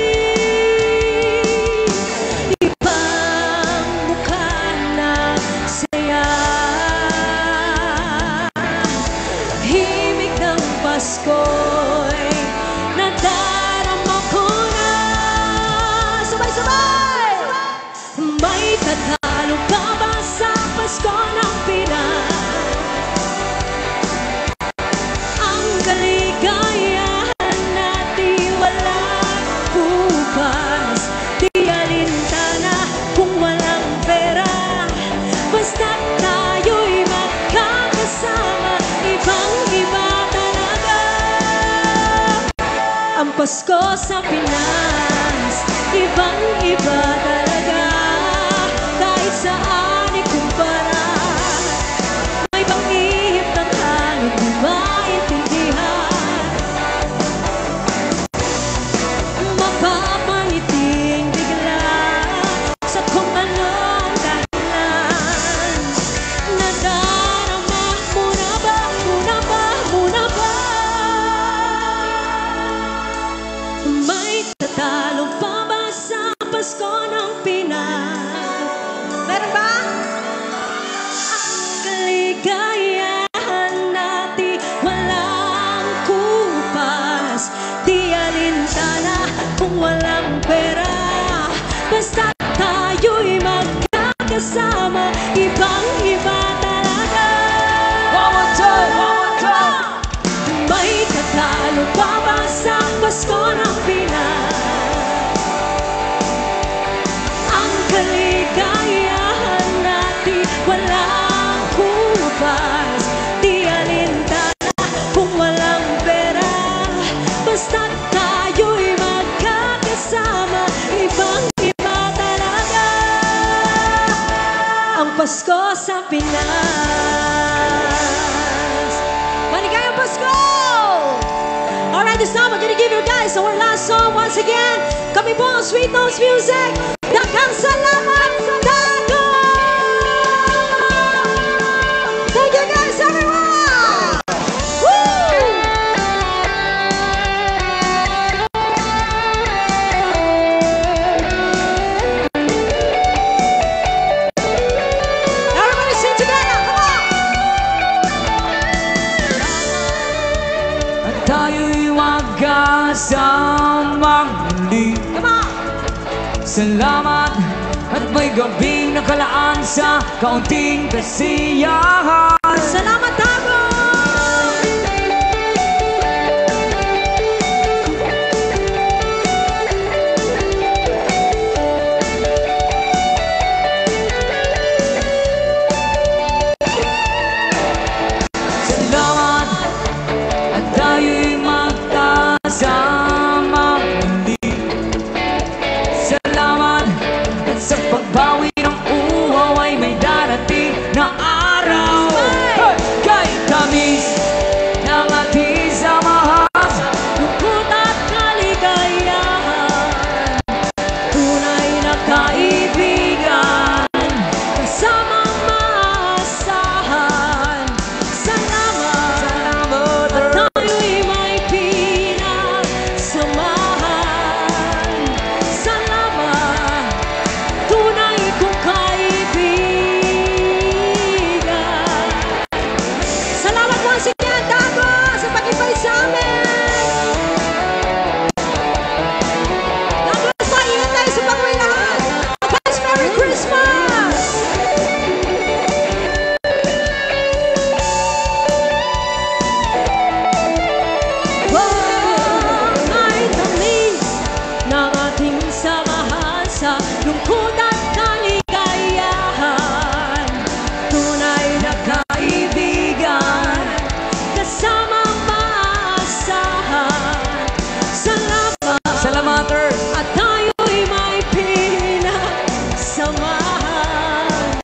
Ibang mukha ng saya. Himig ng Pasko'y nadarama ko na. Sabay-sabay! May tatalo pa ba sa Pasko ng Pinas? Ang kaligayahan natin walang bukas. Di alintana kung walang pera. Basta't tayo'y magkakasama. Ibang-iba talaga ang Pasko sa Pinas. Ibang-iba talaga. Kahit saan ikumpara. May pang-ihip ng hangin di maintindihan. Mapapangiting bigla sa kung anong dahilan. Nadarama mo na ba, muna ba, muna ba? May tatalo pa ba sa Pasko ng Pinas? Meron ba? Ang kaligayahan natin walang kupas. Di alintana kung walang pera. Basta tayo'y magkakasama. Ibang-iba talaga. One more time! One more time! May tatalo pa ba sa Pasko ng Pinas? Ang kaligayahan natin walang kupas. Di alintana kung walang pera. Basta't tayo'y magkakasama. Ibang-iba talaga ang Pasko sa Pinas. Maligayang Pasko! Alright, this time we're gonna give you guys our last song once again. Kami po ang Sweet Notes Music. Daghang salamat sa dagat! Salamat at may gabing nakalaan sa kaunting kasiyahan. Salamat, Dago! Salamat at tayo'y magkasama muli. Salamat at sa pagbawi ng uhaw ay may darating na araw. Kay tamis ng ating samahan, Lungkot at kaligayahan, tunay na kaibigan, kasamang maasahan. Salamat, at tayo'y may pinagsamahan. Salamat, tunay kong kaibigan. Salamat once again, Dago, sa pag-ibay sa amin. Dago, maingat tayo sa pag-uwi lahat. Advance Merry Christmas! Wow, ay tamis ng ating samahan sa lungkot at kaligayahan. Tunay na kaibigan, kasamang maasahan. Salamat, salamat, Earth. at tayo'y may pinagsamahan.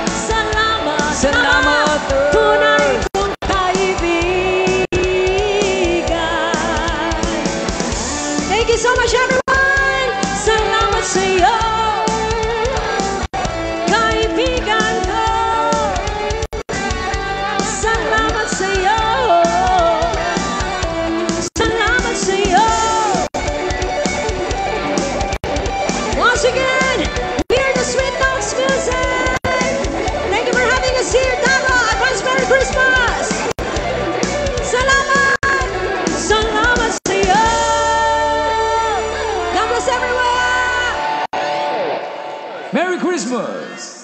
Salamat, Salamat, Earth. tunay kong kaibigan. Thank you so much, everyone! Salamat sa iyo, kaibigan ko. Salamat sa iyo. Salamat sa iyo. Once again, we are the Sweet Notes Music. Thank you for having us here, Dago. Advance Merry Christmas. Salamat. Salamat sa iyo. God bless everyone. Merry Christmas!